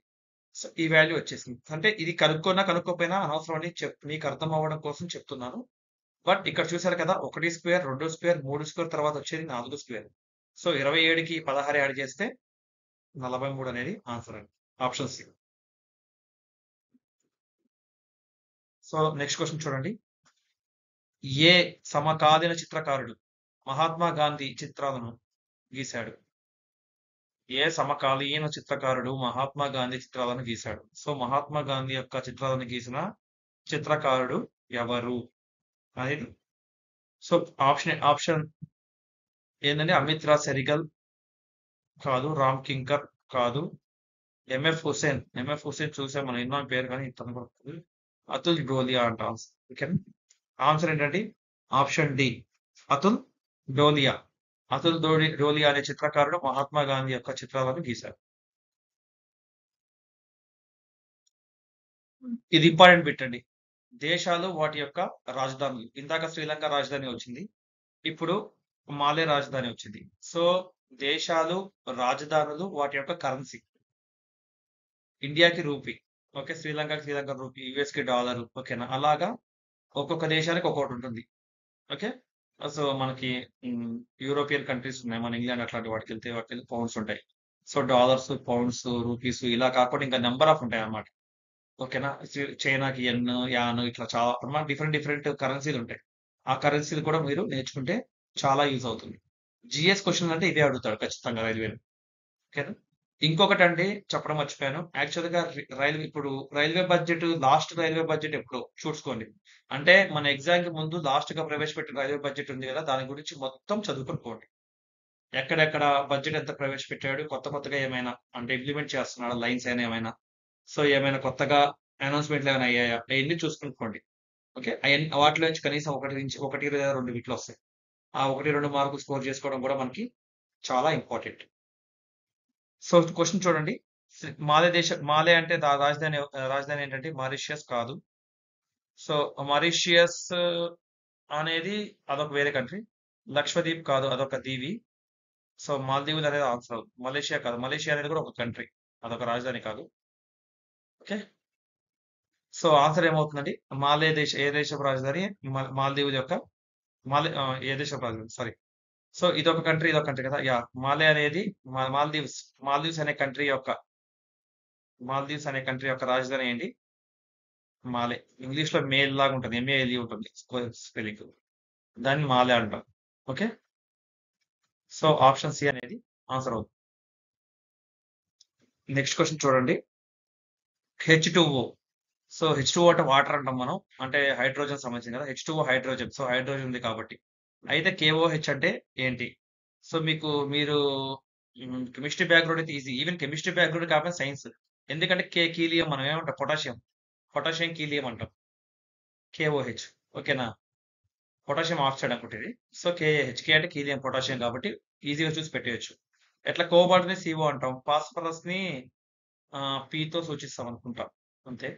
సో, ఈ వాల్యూ వచ్చేసింది. అంటే ఇది కనుక్కున్నా, కనుక్కోకపోయినా అనవసరం అని మీకు అర్థం అవ్వడం కోసం చెప్తున్నాను. బట్ ఇక్కడ చూసారు కదా! 1 స్క్వేర్, 2 స్క్వేర్, 3 స్క్వేర్ తర్వాత వచ్చేది 4 స్క్వేర్. సో, 27కి 16 యాడ్ చేస్తే 43 అనేది ఆన్సర్ అండి. Option C. So, next question చూడండి. ఏ సమకాలీన చిత్రకారుడు మహాత్మా గాంధీ చిత్రాలను గీశాడు? ఏ సమకాలీన చిత్రకారుడు మహాత్మా గాంధీ చిత్రాలను గీశాడు? సో, మహాత్మా గాంధీ యొక్క చిత్రాలను గీసిన చిత్రకారుడు ఎవరు? అనేది సో, ఆప్షన్ ఏందంటే అమిత్ రాజ్ సెరిగల్ కాదు. రామ్ కింకర్ కాదు. ఎంఎఫ్ హుసేన్. ఎంఎఫ్ హుసేన్ చూసాం మనం విన్నాం పేరు కానీ ఇతను కూడా కాదు. అతుల్ డోలియా అంట ఆన్సర్. ఓకేనా? ఆన్సర్ ఏంటంటే ఆప్షన్ డి. అతుల్ డోలియా. అతుల్ డోలియా అనే చిత్రకారుడు మహాత్మా గాంధీ యొక్క చిత్రాలను గీశారు. ఇది ఇంపార్టెంట్ బిట్ అండి. దేశాలు వాటి యొక్క రాజధానులు. ఇందాక శ్రీలంక రాజధాని వచ్చింది. ఇప్పుడు మాలే రాజధాని వచ్చింది. సో, దేశాలు, రాజధానులు వాటి యొక్క కరెన్సీ. ఇండియాకి రూపీ. ఓకే. శ్రీలంకకి శ్రీలంక రూపీ, యూఎస్‌కి డాలర్ ఓకేనా? అలాగా ఒక్కొక్క దేశానికి ఒక్కొక్కటి ఉంటుంది. ఓకే. సో, మనకి యూరోపియన్ కంట్రీస్ ఉన్నాయి. మన ఇంగ్లాండ్ అట్లాంటి వాటికెళ్తే పౌండ్స్ ఉంటాయి. సో, డాలర్స్, పౌండ్స్, రూపీస్ ఇలా కాకుండా ఇంకా నంబర్ ఆఫ్ ఉంటాయన్నమాట. ఓకేనా? చైనాకి యెన్, యాన్ ఇట్లా చాలా అన్నమాట డిఫరెంట్ డిఫరెంట్ కరెన్సీలుంటాయి. ఆ కరెన్సీలు కూడా మీరు నేర్చుకుంటే చాలా యూజ్ అవుతుంది. జీఎస్ క్వెషన్‌లు అంటే ఇవే అడుగుతాడు ఖచ్చితంగా రైల్వేలో. ఓకేనా? ఇంకొకటండి చెప్పడం మర్చిపోయాను. యాక్చువల్‌గా ఇప్పుడు లాస్ట్ రైల్వే బడ్జెట్ ఎప్పుడో చూసుకోండి. అంటే మన ఎగ్జామ్‌కి ముందు లాస్ట్‌గా ప్రవేశపెట్టిన రైల్వే బడ్జెట్ ఉంది గదా! దాని గురించి మొత్తం చదువుకొని పోండి. ఎక్కడెక్కడ బడ్జెట్ ఎంత ప్రవేశపెట్టాడు? కొత్తగా ఏమైనా అంటే ఇంప్లిమెంట్ చేస్తున్నాడా? లైన్స్ అయినా ఏమైనా? సో, ఏమైనా కొత్తగా అనౌన్స్‌మెంట్‌లు ఏమైనా అయ్యాయా? అయన్నీ చూసుకొని పోండి. ఓకే. వాటిలో నుంచి కనీసం 1 లేదా 2 బిట్‌లొస్తాయి. ఆ 1, 2 మార్కులు స్కోర్ చేసుకోవడం కూడా మనకి చాలా ఇంపార్టెంట్. సో క్వశ్చన్ చూడండి. మాలే అంటే రాజధాని ఏంటంటే మారిషియస్ కాదు. సో మారిషియస్ అనేది అదొక వేరే కంట్రీ. లక్షద్వీప్ కాదు, అదొక దీవి. సో మాల్దీవులు అనేది ఆన్సర్ అవుతుంది. మలేషియా కాదు, మలేషియా అనేది కూడా ఒక కంట్రీ, అదొక రాజధాని కాదు. ఓకే. సో ఆన్సర్ ఏమవుతుందండి? ఏ దేశపు రాజధాని? మాల్దీవుల యొక్క ఏ దేశపు రాజధాని? సారీ. సో ఇదొక కంట్రీ, ఇదొక కంట్రీ కదా. యా, మాలే అనేది మాల్దీవ్స్. మాల్దీవ్స్ అనే కంట్రీ యొక్క రాజధాని ఏంటి? మాలే. ఇంగ్లీష్ లో మేల్ లాగా ఉంటుంది, ఎంఏఎల్ఈ ఉంటుంది స్పెల్లింగ్. దాన్ని మాలే అంటాం. ఓకే. సో ఆప్షన్ సి అనేది ఆన్సర్ అవుతుంది. నెక్స్ట్ క్వశ్చన్ చూడండి. H2O. సో H2O అంటే వాటర్ అంటాం మనం, అంటే హైడ్రోజన్ సంబంధించింది కదా. H2O హైడ్రోజన్, సో హైడ్రోజన్ ఉంది కాబట్టి. అయితే KOH అంటే ఏంటి? సో మీరు కెమిస్ట్రీ బ్యాక్గ్రౌండ్ అయితే ఈజీ. ఈవెన్ కెమిస్ట్రీ బ్యాక్గ్రౌండ్ కాకపోతే సైన్స్. ఎందుకంటే కీలియం మనం ఏమంటాం? పొటాషియం కీలియం అంటాం. KOH. ఓకేనా? పొటాషియం ఆక్సైడ్ అనుకుంటే ఇది. సో KAH, కే అంటే కీలియం, పొటాషియం కాబట్టి ఈజీగా చూసి పెట్టేయచ్చు. ఎట్లా కోబాల్ట్ ని CO అంటాం, ఫాస్ఫరస్ ని P తో సూచిస్తాం అనుకుంటాం, అంతే.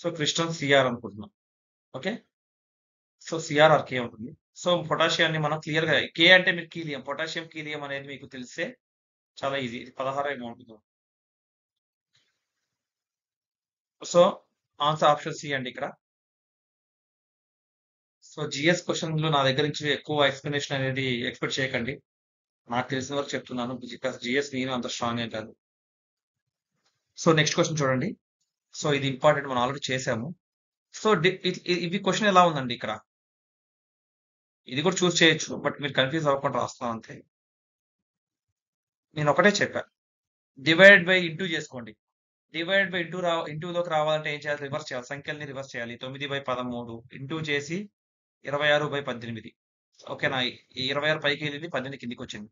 సో క్రిస్టల్ సిఆర్ అనుకుంటున్నాం. ఓకే. సో సిఆర్ఆర్ కే ఉంటుంది. సో పొటాషియాన్ని మనం క్లియర్ గా, కే అంటే మీరు కీలియం, పొటాషియం కీలియం అనేది మీకు తెలిస్తే చాలా ఈజీ. ఇది 16 ఏమో ఉంటుంది. సో ఆన్సర్ ఆప్షన్ సి అండి ఇక్కడ. సో జిఎస్ క్వశ్చన్లు నా దగ్గర నుంచి ఎక్కువ ఎక్స్ప్లెనేషన్ అనేది ఎక్స్పెక్ట్ చేయకండి. నాకు తెలిసిన వరకు చెప్తున్నాను, బికాస్ జిఎస్ నేను అంత స్ట్రాంగ్ ఏం కాదు. సో నెక్స్ట్ క్వశ్చన్ చూడండి. సో ఇది ఇంపార్టెంట్, మనం ఆల్రెడీ చేసాము. సో ఇవి క్వశ్చన్ ఎలా ఉందండి ఇక్కడ? ఇది కూడా చూస్ చేయొచ్చు, బట్ మీరు కన్ఫ్యూజ్ అవ్వకుండా రాస్తాను అంతే. నేను ఒకటే చెప్పాను, డివైడ్ బై ఇంటూ చేసుకోండి. డివైడ్ బై ఇంటూలోకి రావాలంటే ఏం చేయాలి? రివర్స్ చేయాలి, సంఖ్యల్ని రివర్స్ చేయాలి. 9/13 ఇంటూ చేసి 26/18. ఓకేనా? ఈ 26 పైకి వెళ్ళింది, 18 కిందికి వచ్చింది.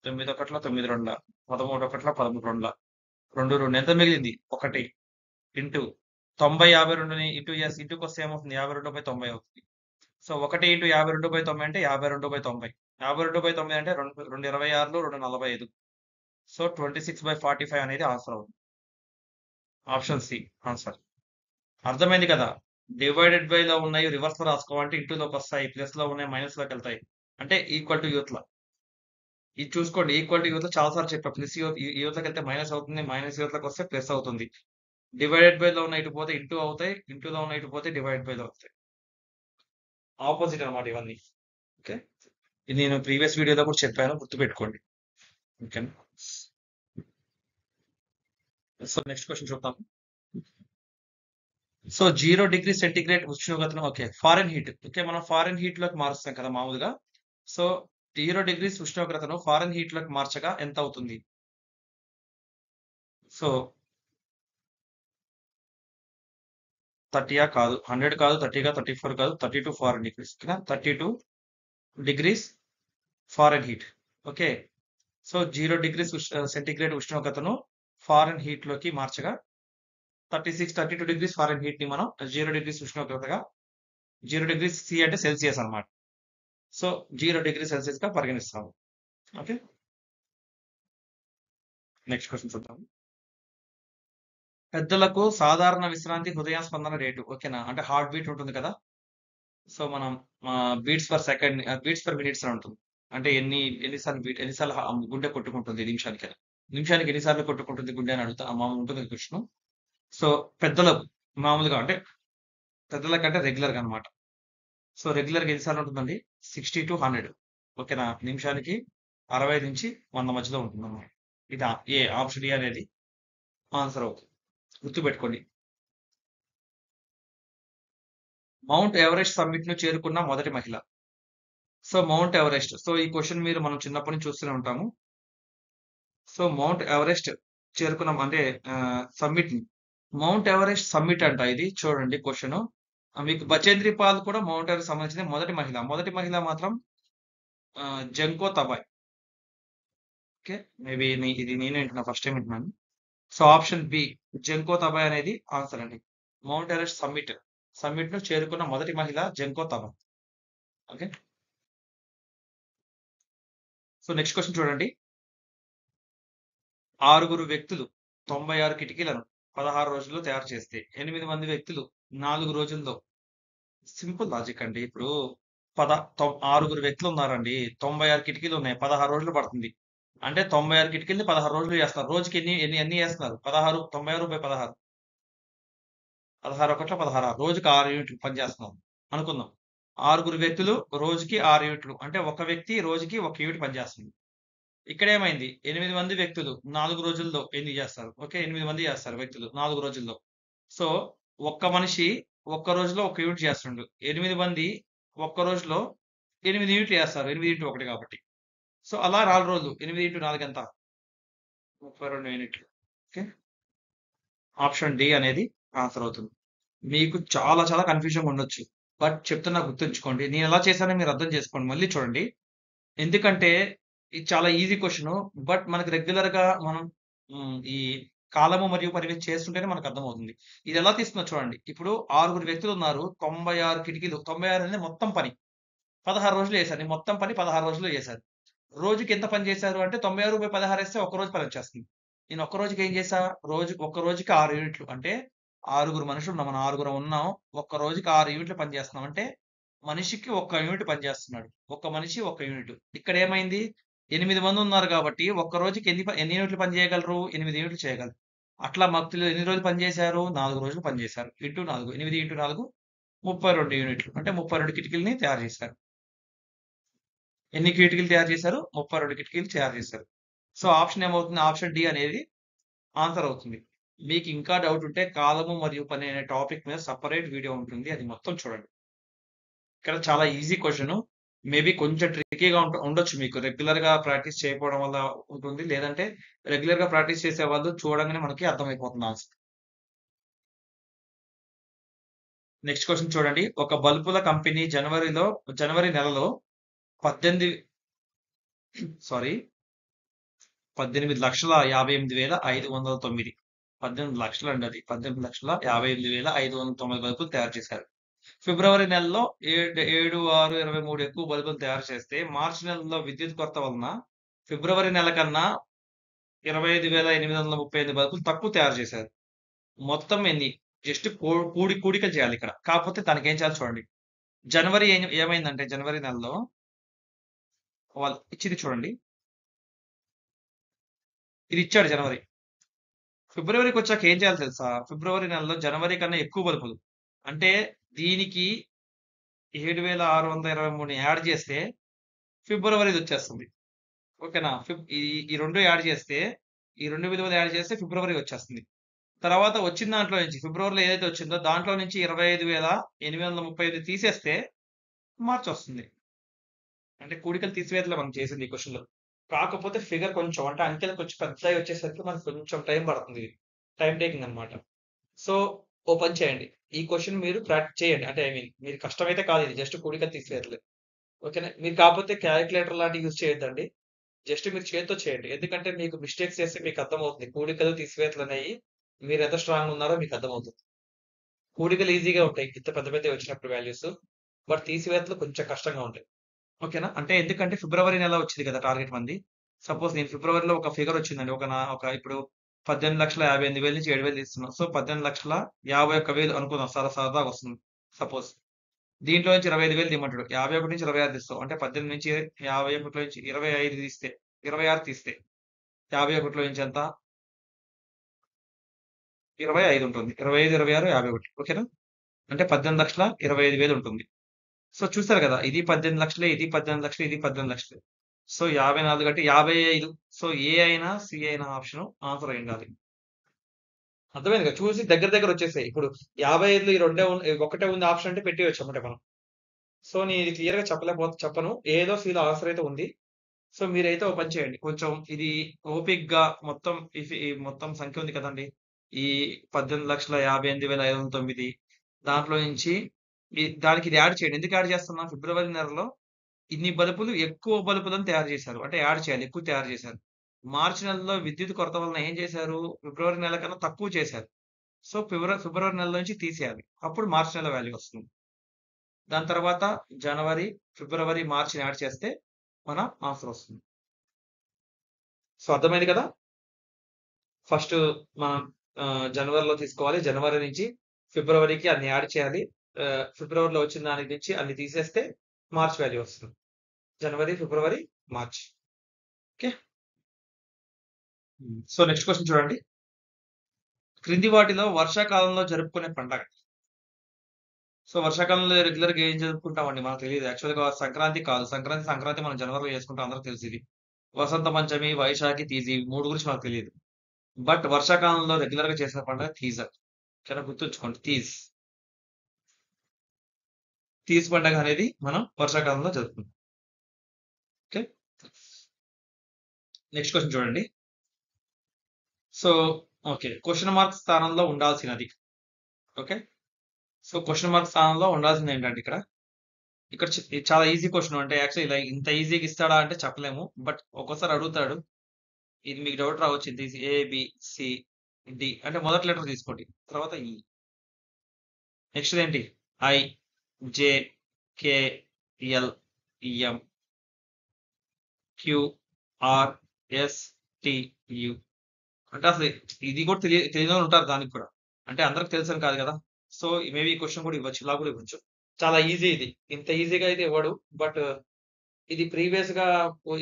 9 ఒకట్ల 9 రెండ్ల, 13 ఒకట్ల 13 రెండ్ల, 2 2 ఎంత మిగిలింది? 1 ఇంటూ 90 52ని ఇంటూ చేసి ఇంటూకి వస్తే ఏమవుతుంది? 52/90 అవుతుంది. సో 1 ఇంటూ 52/90 అంటే 52/90. 52/9 అంటే 2 26లు 2 45. సో 26/45 అనేది ఆన్సర్ అవుతుంది. Option C answer. అర్థమైంది కదా? డివైడెడ్ బై లో ఉన్నాయి రివర్స్ లో రాసుకోవాలంటే ఇంటూలోకి వస్తాయి, ప్లస్ లో ఉన్నాయి మైనస్ లోకి వెళ్తాయి, అంటే ఈక్వల్ టు యూత్ లో. ఇది చూసుకోండి, ఈక్వల్ టు యూత్ లో చాలా సార్లు చెప్పా. ప్లస్ యూత్ లోకి వెళ్తే మైనస్ అవుతుంది, మైనస్ యూత్ లోకి వస్తే ప్లస్ అవుతుంది. డివైడెడ్ బై లో ఉన్న ఇటు పోతే ఇంటూ అవుతాయి, ఇంటూలో ఉన్న ఇటు పోతే డివైడ్ బై లో అవుతాయి. ఆపోజిట్ అనమాట ఇవన్నీ. ఓకే. ఇది నేను ప్రీవియస్ వీడియోలో కూడా చెప్పాను, గుర్తుపెట్టుకోండి. ఓకే. సో నెక్స్ట్ క్వశ్చన్ చూద్దాం. సో 0°C ఉష్ణోగ్రతను, ఓకే, ఫారెన్ హీట్. ఓకే, మనం ఫారెన్ హీట్ లోకి మారుస్తాం కదా మామూలుగా. సో 0° ఉష్ణోగ్రతను ఫారెన్ హీట్ లోకి మార్చగా ఎంత అవుతుంది? సో 30 కాదు, 100 కాదు, 30 కాదు, 34 కాదు, 32 foreign degrees. 32 foreign heat. Okay. So 0°C ఉష్ణోగ్రతను ఫారెన్ హీట్ లోకి మార్చగా 32 ఫారెన్ హీట్ ని మనం 0° ఉష్ణోగ్రతగా, 0°C అంటే సెల్సియస్ అన్నమాట. సో 0°C గా పరిగణిస్తాము. ఓకే. నెక్స్ట్ క్వశ్చన్ చూద్దాం. పెద్దలకు సాధారణ విశ్రాంతి హృదయ స్పందన రేటు. ఓకేనా? అంటే హార్ట్ బీట్ ఉంటుంది కదా. సో మనం beats per second, beats per minutes అని ఉంటుంది. అంటే ఎన్నిసార్లు గుండె కొట్టుకుంటుంది నిమిషానికి. నిమిషానికి ఎన్నిసార్లు కొట్టుకుంటుంది గుండె అని అడుగుతా ఉంటుంది క్వశ్చన్. సో పెద్దలకు మామూలుగా అంటే పెద్దలకంటే రెగ్యులర్ గా అనమాట. సో రెగ్యులర్ గా ఎన్నిసార్లు ఉంటుందండి? 60 to 100. ఓకేనా? నిమిషానికి 60 నుంచి 100 మధ్యలో ఉంటుంది అన్నమాట. ఇది ఏ ఆప్షన్ డి అనేది ఆన్సర్ అవుతుంది. గుర్తుపెట్టుకోండి. మౌంట్ ఎవరెస్ట్ సమ్మిట్ ను చేరుకున్న మొదటి మహిళ. సో మౌంట్ ఎవరెస్ట్, సో ఈ క్వశ్చన్ మనం చిన్నప్పటి నుంచి చూస్తూనే ఉంటాము. సో మౌంట్ ఎవరెస్ట్ చేరుకున్నాం అంటే సమ్మిట్, మౌంట్ ఎవరెస్ట్ సమ్మిట్ అంట. ఇది చూడండి క్వశ్చన్. మీకు బచేంద్రి పాల్ కూడా మౌంట్ ఎవరెస్ట్ సంబంధించిన మొదటి మహిళ మాత్రం జంకో తబాయ్. ఓకే, మేబీ ఇది నేను వింటున్నా, ఫస్ట్ టైం వింటున్నాను. సో ఆప్షన్ బి జంకో తబాయ్ అనేది ఆన్సర్ అండి. మౌంట్ ఎవరెస్ట్ సమ్మిట్ ను చేరుకున్న మొదటి మహిళ జంకో తబాయ్. ఓకే. సో నెక్స్ట్ క్వశ్చన్ చూడండి. 6 వ్యక్తులు 96 కిటికీలను 16 రోజుల్లో తయారు చేస్తే 8 మంది వ్యక్తులు 4 రోజుల్లో సింపుల్ లాజిక్ అండి. ఇప్పుడు 6 వ్యక్తులు ఉన్నారండి. 96 కిటికీలు ఉన్నాయి. 16 రోజులు పడుతుంది. అంటే 96 కిటికీలని 16 రోజులు చేస్తారు. రోజుకి ఎన్ని చేస్తున్నారు? 16 96/16 16 ఒకట్ల 16 రోజుకి 6 యూనిట్లు పని చేస్తున్నాం అనుకుందాం. 6 వ్యక్తులు రోజుకి 6 యూనిట్లు. అంటే ఒక వ్యక్తి రోజుకి 1 యూనిట్ పని చేస్తుంది. ఇక్కడేమైంది 8 మంది వ్యక్తులు 4 రోజుల్లో ఎన్ని చేస్తారు? ఓకే. 8 మంది చేస్తారు వ్యక్తులు 4 రోజుల్లో. సో, ఒక్క మనిషి ఒక్క రోజులో 1 యూనిట్ చేస్తుండు. 8 మంది ఒక్క రోజులో 8 యూనిట్లు చేస్తారు. 8/1 కాబట్టి. సో, అలా 4 రోజులు 8/4 ఎంత? 32 యూనిట్లు. ఓకే. ఆప్షన్ డి అనేది ఆన్సర్ అవుతుంది. మీకు చాలా చాలా కన్‌ఫ్యూజన్‌గా ఉండొచ్చు. బట్ చెప్తున్నా గుర్తుంచుకోండి. నేనెలా చేశానో మీరు అర్థం చేసుకోండి. మళ్ళీ చూడండి. ఎందుకంటే ఇది చాలా ఈజీ క్వెషను. బట్ మనకు రెగ్యులర్‌గా మనం ఈ కాలము మరియు పరిమితి చేస్తుంటేనే మనకు అర్థమవుతుంది. ఇదెలా తీస్తుందో చూడండి. ఇప్పుడు 6 వ్యక్తులున్నారు. 96 కిటికీలు. 96 అనేది మొత్తం పని. 16 రోజులు చేశారు. నేను మొత్తం పని 16 రోజుల్లో చేశాను. రోజుకి ఎంత పని చేశారు అంటే 96/16 ఏస్తే ఒక్క రోజు పనొచ్చేస్తుంది. నేను ఒక్క రోజుకి ఏం చేశా? ఒక్క రోజుకి 6 యూనిట్లు. అంటే 6 మనుషులున్నాం. మనం 6 ఉన్నాం. ఒక్క రోజుకి 6 యూనిట్లు పని చేస్తున్నాం. అంటే మనిషికి ఒక్క యూనిట్ పని చేస్తున్నాడు. ఒక్క మనిషి ఒక్క యూనిట్. ఇక్కడేమైంది 8 మందున్నారు కాబట్టి ఒక్క రోజుకి ఎన్ని యూనిట్లు పని చేయగలరు? 8 యూనిట్లు చేయగలరు. అట్లా మొత్తం ఎన్ని రోజులు పని చేశారు? 4 రోజులు పని చేశారు. ఇంటూ 4 8 ఇంటూ 4 32 యూనిట్లు. అంటే 32 కిటికీలని తయారు చేశారు. ఎన్ని కిటికీలు తయారు చేశారు? 32 కిటికీలు తయారు చేశారు. సో, ఆప్షన్ ఏమవుతుంది? ఆప్షన్ డి అనేది ఆన్సర్ అవుతుంది. మీకు ఇంకా డౌట్ ఉంటే కాలము మరియు పని అనే టాపిక్ మీద సెపరేట్ వీడియో ఉంటుంది. అది మొత్తం చూడండి. ఇక్కడ చాలా ఈజీ క్వెషను. మేబీ కొంచెం ట్రిక్కీగా ఉండొచ్చు మీకు. రెగ్యులర్‌గా ప్రాక్టీస్ చేయకపోవడం వల్ల ఉంటుంది. లేదంటే రెగ్యులర్‌గా ప్రాక్టీస్ చేసేవాళ్ళు చూడంగానే మనకి అర్థమైపోతుంది ఆన్సర్. నెక్స్ట్ క్వెషన్ చూడండి. ఒక బల్బుల కంపెనీ జనవరి నెలలో 18 సారీ 18,58,509 18,00,000 అండి అది. 18,58,509 బల్బులు తయారు చేశారు. ఫిబ్రవరి నెలలో 7, 6, 23 ఎక్కువ బల్బులు తయారు చేస్తే, మార్చి నెలలో విద్యుత్ కొరత వలన ఫిబ్రవరి నెల కన్నా 25,835 బల్బులు తక్కువ తయారు చేశారు. మొత్తం ఎన్ని? జస్ట్ కూడికలు చేయాలిక్కడ. కాకపోతే దానికేం చేయాలో చూడండి. జనవరి ఏమైందంటే జనవరి నెలలో వాళ్ళు ఇచ్చింది చూడండి. ఇది ఇచ్చాడు జనవరి. ఫిబ్రవరికొచ్చాక ఏం చేయాలో తెలుసా? ఫిబ్రవరి నెలలో జనవరి కన్నా ఎక్కువ బల్బులు. అంటే దీనికి 7,623 యాడ్ చేస్తే ఫిబ్రవరిదొచ్చేస్తుంది. ఓకేనా? ఈ 2 యాడ్ చేస్తే, ఈ 2 విలువలు యాడ్ చేస్తే ఫిబ్రవరి వచ్చేస్తుంది. తర్వాత వచ్చిన దాంట్లో నుంచి ఫిబ్రవరిలో ఏదైతే వచ్చిందో దాంట్లో నుంచి 25,835 తీసేస్తే మార్చొస్తుంది. అంటే కూడికలు తీసివేతలే మనం చేసింది ఈ క్వెషన్‌లో. కాకపోతే ఫిగర్ కొంచెం అంటే అంకెలు కొంచెం పెద్దయి వచ్చేసరికి మనకు కొంచెం టైం పడుతుంది. టైమ్ టేకింగ్ అన్నమాట. సో, ఓ పని చేయండి. ఈ క్వెషన్ మీరు ప్రాక్టీస్ చేయండి. అంటే ఐ మీన్ మీరు కష్టమైతే కాదు ఇది జస్ట్ కూడికలు తీసివేతలే. ఓకేనా? మీరు కాకపోతే కాలిక్యులేటర్ లాంటివి యూజ్ చేయొద్దండి. జస్ట్ మీరు చేత్తో చేయండి. ఎందుకంటే మీకు మిస్టేక్స్ చేస్తే మీకు అర్థమవుతుంది. కూడికలు, తీసివేతలనేయి మీరెంత స్ట్రాంగ్ ఉన్నారో మీకు అర్థమవుతుంది. కూడికలు ఈజీగా ఉంటాయి. ఇంత పెద్ద పెద్దవి వచ్చినప్పుడు వాల్యూస్. బట్ తీసివేతలు కొంచెం కష్టంగా ఉంటాయి. ఓకేనా? అంటే ఎందుకంటే ఫిబ్రవరి నెల వచ్చింది కదా టార్గెట్ మంది. సపోజ్ నేను ఫిబ్రవరిలో ఒక ఫిగర్ వచ్చిందండి. ఒక ఇప్పుడు 18,58,000 నుంచి 7,000 తీస్తున్నాం. సో, 18,51,000 అనుకుందాం సరదాగా వస్తుంది. సపోజ్. దీంట్లో నుంచి 25,000 తీయమంటాడు. 51 నుంచి 26 తీస్తాం. అంటే 18 నుంచి 51లో నుంచి 25 తీస్తే 26 తీస్తే 51లో నుంచి ఎంత? 25 ఉంటుంది. 25, 26, 51 ఓకేనా? అంటే 18,25,000 ఉంటుంది. సో, చూసారు కదా! ఇది 18,00,000 ఇది 18,00,000 ఇది 18,00,000 సో, 54 అంటే 55 సో, ఏ అయినా, సి అయినా ఆప్షన్ ఆన్సర్ అయ్యుండాలి. అర్థమైంది కదా! చూసి దగ్గర దగ్గర వచ్చేసాయి. ఇప్పుడు 55లో ఈ రెండే ఒకటే ఉంది ఆప్షన్ అంటే పెట్టేయొచ్చు ఎమ్మటే మనం. సో, నేను ఇది క్లియర్‌గా చెప్పను. ఏదో సిలో ఆన్సర్ అయితే ఉంది. సో, మీరైతే ఓ పని చేయండి. కొంచెం ఇది ఓపికగా మొత్తం ఈ మొత్తం సంఖ్య ఉంది కదండీ! ఈ 18,58,509 దాంట్లో నుంచి దానికి ఇది యాడ్ చేయండి. ఎందుకు యాడ్ చేస్తున్నా? ఫిబ్రవరి నెలలో ఇన్ని ఎక్కువ బల్బులను తయారు చేశారు. అంటే యాడ్ చేయాలి. ఎక్కువ తయారు చేశారు. మార్చి నెలలో విద్యుత్ కొరత వలన ఏం చేశారు? ఫిబ్రవరి నెల కన్నా తక్కువ చేశారు. సో, ఫిబ్రవరి నెల నుంచి తీసేయాలి. అప్పుడు మార్చి నెల వాల్యూ వస్తుంది. దాని తర్వాత జనవరి, ఫిబ్రవరి, మార్చిని యాడ్ చేస్తే మన ఆన్సర్ వస్తుంది. సో, అర్థమైంది కదా! ఫస్ట్ మనం జనవరిలో తీసుకోవాలి. జనవరి నుంచి ఫిబ్రవరికి అన్ని యాడ్ చేయాలి. ఫిబ్రవరిలో వచ్చిన దాని నుంచి అన్ని తీసేస్తే మార్చ్ వాల్యూ వస్తుంది. జనవరి, ఫిబ్రవరి, March. Okay. So next question చూడండి. క్రింది వాటిలో వర్షాకాలంలో జరుపుకునే పండగ. సో వర్షాకాలంలో రెగ్యులర్‌గా ఏం జరుపుకుంటామండి మనకు తెలీదు. యాక్చువల్‌గా సంక్రాంతి కాదు. సంక్రాంతి మనం జనవరిలో చేసుకుంటాం. అందరికి తెలుసు ఇది. వసంత పంచమి, వైశాఖి, తీజి ఇవి 3 గురించి మనకు తెలీదు. బట్ వర్షాకాలంలో రెగ్యులర్‌గా చేసిన పండుగ తీజ. చాలా గుర్తుంచుకోండి తీజ్. తీజ్ పండుగ అనేది మనం వర్షాకాలంలో జరుపుకుంటాం. ఓకే. నెక్స్ట్ క్వశ్చన్ చూడండి. So okay. క్వెషన్ మార్క్ స్థానంలో ఉండాల్సినది. ఓకే. సో క్వెషన్ మార్క్ స్థానంలో ఉండాల్సింది ఏంటంటే ఇక్కడ ఇది చాలా ఈజీ క్వెషన్. అంటే యాక్చువల్లీ ఇలా ఇంత ఈజీగా ఇస్తాడా అంటే చెప్పలేము. బట్ ఒక్కోసారి అడుగుతాడు. ఇది మీకు డౌట్ రావచ్చు. ఇది ఏ, బి, సి, డి అంటే మొదటి లెటర్ తీసుకోండి. తర్వాత ఈ. నెక్స్ట్ ఏంటి? I, J, K, L, M, Q, R, S, T, U. అంటే అసలు ఇది కూడా తెలియని వాళ్ళు ఉంటారు దానికి కూడా. అంటే అందరికి తెలుసని కాదు కదా. సో మేబీ ఈ క్వెషన్ కూడా ఇవ్వచ్చు. ఇలా కూడా ఇవ్వచ్చు. చాలా ఈజీ ఇది. ఇంత ఈజీగా అయితే ఇవ్వడు. బట్ ఇది ప్రీవియస్ గా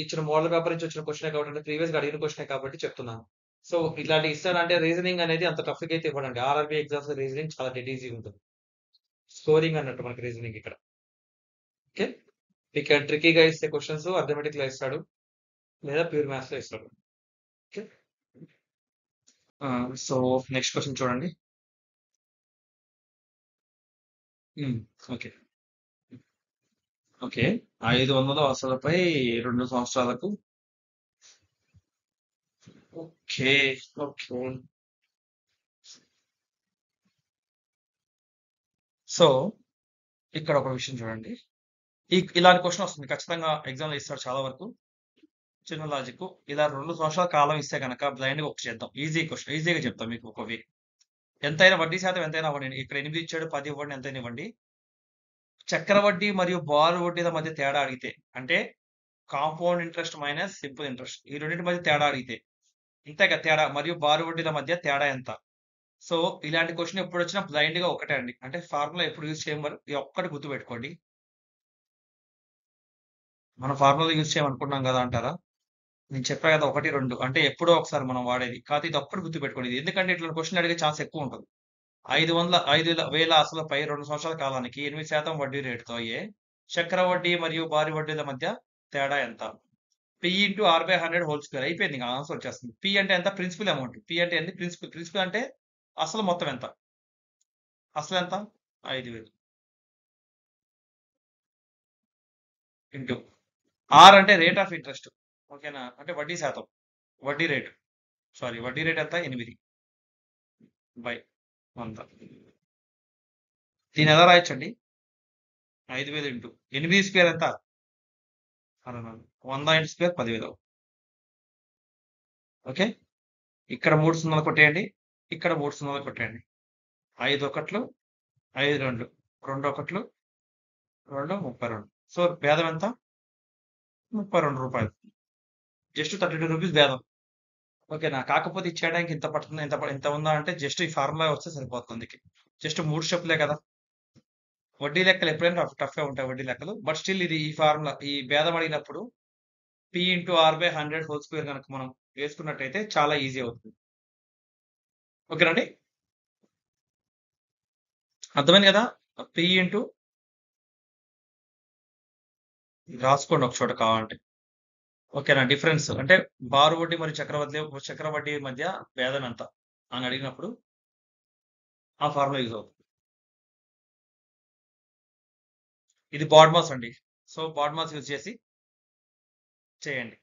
ఇచ్చిన మోడల్ పేపర్ నుంచి వచ్చిన క్వశ్చనే కాబట్టి ప్రీవియస్ గా అడిగిన క్వశ్చనే కాబట్టి చెప్తున్నాను. సో ఇట్లాంటి ఇస్తానంటే రీజనింగ్ అనేది అంత టఫ్ గా అయితే ఇవ్వడండి. ఆర్ఆర్బీ ఎగ్జామ్స్ రీజనింగ్ చాలా డెడ్ ఈజీగా ఉంటుంది. స్కోరింగ్ అన్నట్టు మనకి రీజనింగ్ ఇక్కడ. ఓకే. మీకు ట్రికీగా ఇస్తే క్వశ్చన్స్ అర్థమెటిక్ లో ఇస్తాడు లేదా ప్యూర్ మ్యాథ్స్ లో ఇస్తాడు. ఓకే. సో నెక్స్ట్ క్వశ్చన్ చూడండి. ఓకే. ఓకే. 500 అసలుపై 2 సంవత్సరాలకు. ఓకే. ఓకే. సో ఇక్కడ ఒక విషయం చూడండి. ఇలాంటి క్వశ్చన్ వస్తుంది ఖచ్చితంగా ఎగ్జామ్ లో ఇస్తాడు చాలా వరకు. చిన్న లాజిక్. ఇలా 2 సంవత్సరాల కాలం ఇస్తే కనుక బ్లైండ్ గా ఒకటి చేద్దాం. Easy question. ఈజీగా చెప్తాం మీకు ఒక వే. ఎంతైనా వడ్డీ శాతం ఎంతైనా అవ్వండి. ఇక్కడ 8 ఇచ్చాడు, 10 ఇవ్వండి, ఎంతైనా ఇవ్వండి. చక్ర వడ్డీ మరియు బారు వడ్డీల మధ్య తేడా అడిగితే అంటే compound interest minus simple interest ఈ రెండింటి మధ్య తేడా అడిగితే ఇంతేగా తేడా మరియు బారు వడ్డీల మధ్య తేడా ఎంత? సో ఇలాంటి క్వశ్చన్ ఎప్పుడు వచ్చినా బ్లైండ్ గా ఒకటే అండి. అంటే ఫార్ములా ఎప్పుడు యూజ్ చేయమని ఈ ఒక్కటి గుర్తుపెట్టుకోండి. మనం ఫార్ములా యూజ్ చేయమనుకున్నాం కదా అంటారా? నేను చెప్పా కదా 1, 2 అంటే ఎప్పుడో ఒకసారి మనం వాడేది. కాకపోతే ఇది ఒక్కటి గుర్తుపెట్టుకోండి. ఎందుకంటే ఇట్లాంటి క్వశ్చన్ అడిగే ఛాన్స్ ఎక్కువ ఉంటుంది. 5,000 అసలుపై 2 సంవత్సరాల కాలానికి 8% వడ్డీ రేటుతో అయ్యే చక్ర వడ్డీ మరియు భారీ వడ్డీల మధ్య తేడా ఎంత? P into R/100 whole square అయిపోయింది. ఇంకా ఆన్సర్ వచ్చేస్తుంది. పి అంటే ఎంత? Principal amount. పి అంటే ఏంది? ప్రిన్సిపల్. ప్రిన్సిపల్ అంటే అసలు మొత్తం ఎంత? అసలు ఎంత? 5,000 ఇంటూ ఆర్ అంటే రేట్ ఆఫ్ ఇంట్రెస్ట్. ఓకేనా? అంటే వడ్డీ శాతం. వడ్డీ రేటు. సారీ వడ్డీ రేట్ ఎంత? 8 బై 100. దీన్ని ఎలా రాయొచ్చండి? 5,000 ఇంటూ 8 స్క్వేర్ ఎంత? 100 ఇంటూ స్క్వేర్ 10,000. ఓకే. ఇక్కడ 3 సున్నాలు కొట్టేయండి. ఇక్కడ 3 సున్నాలు కొట్టేయండి. 5 ఒకట్లు 5 2 2 ఒకట్లు 2 32. సో భేదం ఎంత? 32 రూపాయలు. జస్ట్ 32 రూపీస్ భేదం. ఓకేనా? కాకపోతే ఇచ్చేయడానికి ఇంత పడుతుంది, ఇంత ఉందా అంటే జస్ట్ ఈ ఫార్ములా వస్తే సరిపోతుంది. జస్ట్ 3 స్టెప్లే కదా. వడ్డీ లెక్కలు ఎప్పుడైనా టఫ్గా ఉంటాయి వడ్డీ లెక్కలు. బట్ స్టిల్ ఇది ఈ ఫార్ములా ఈ భేదం అడిగినప్పుడు P into R/100 whole square కనుక మనం వేసుకున్నట్టయితే చాలా ఈజీ అవుతుంది. ఓకేనండి? అర్థమైంది కదా? పి ఇంటూ రాసుకోండి ఒక చోట కావాలంటే. ఓకేనా? డిఫరెన్స్ అంటే బారు వడ్డీ మరియు చక్ర వడ్డీ మధ్య భేదం ఎంత అని అడిగినప్పుడు ఆ ఫార్ములా యూజ్ అవుతుంది. ఇది బాడ్మాస్ అండి. సో బాడ్మాస్ యూజ్ చేసి చేయండి.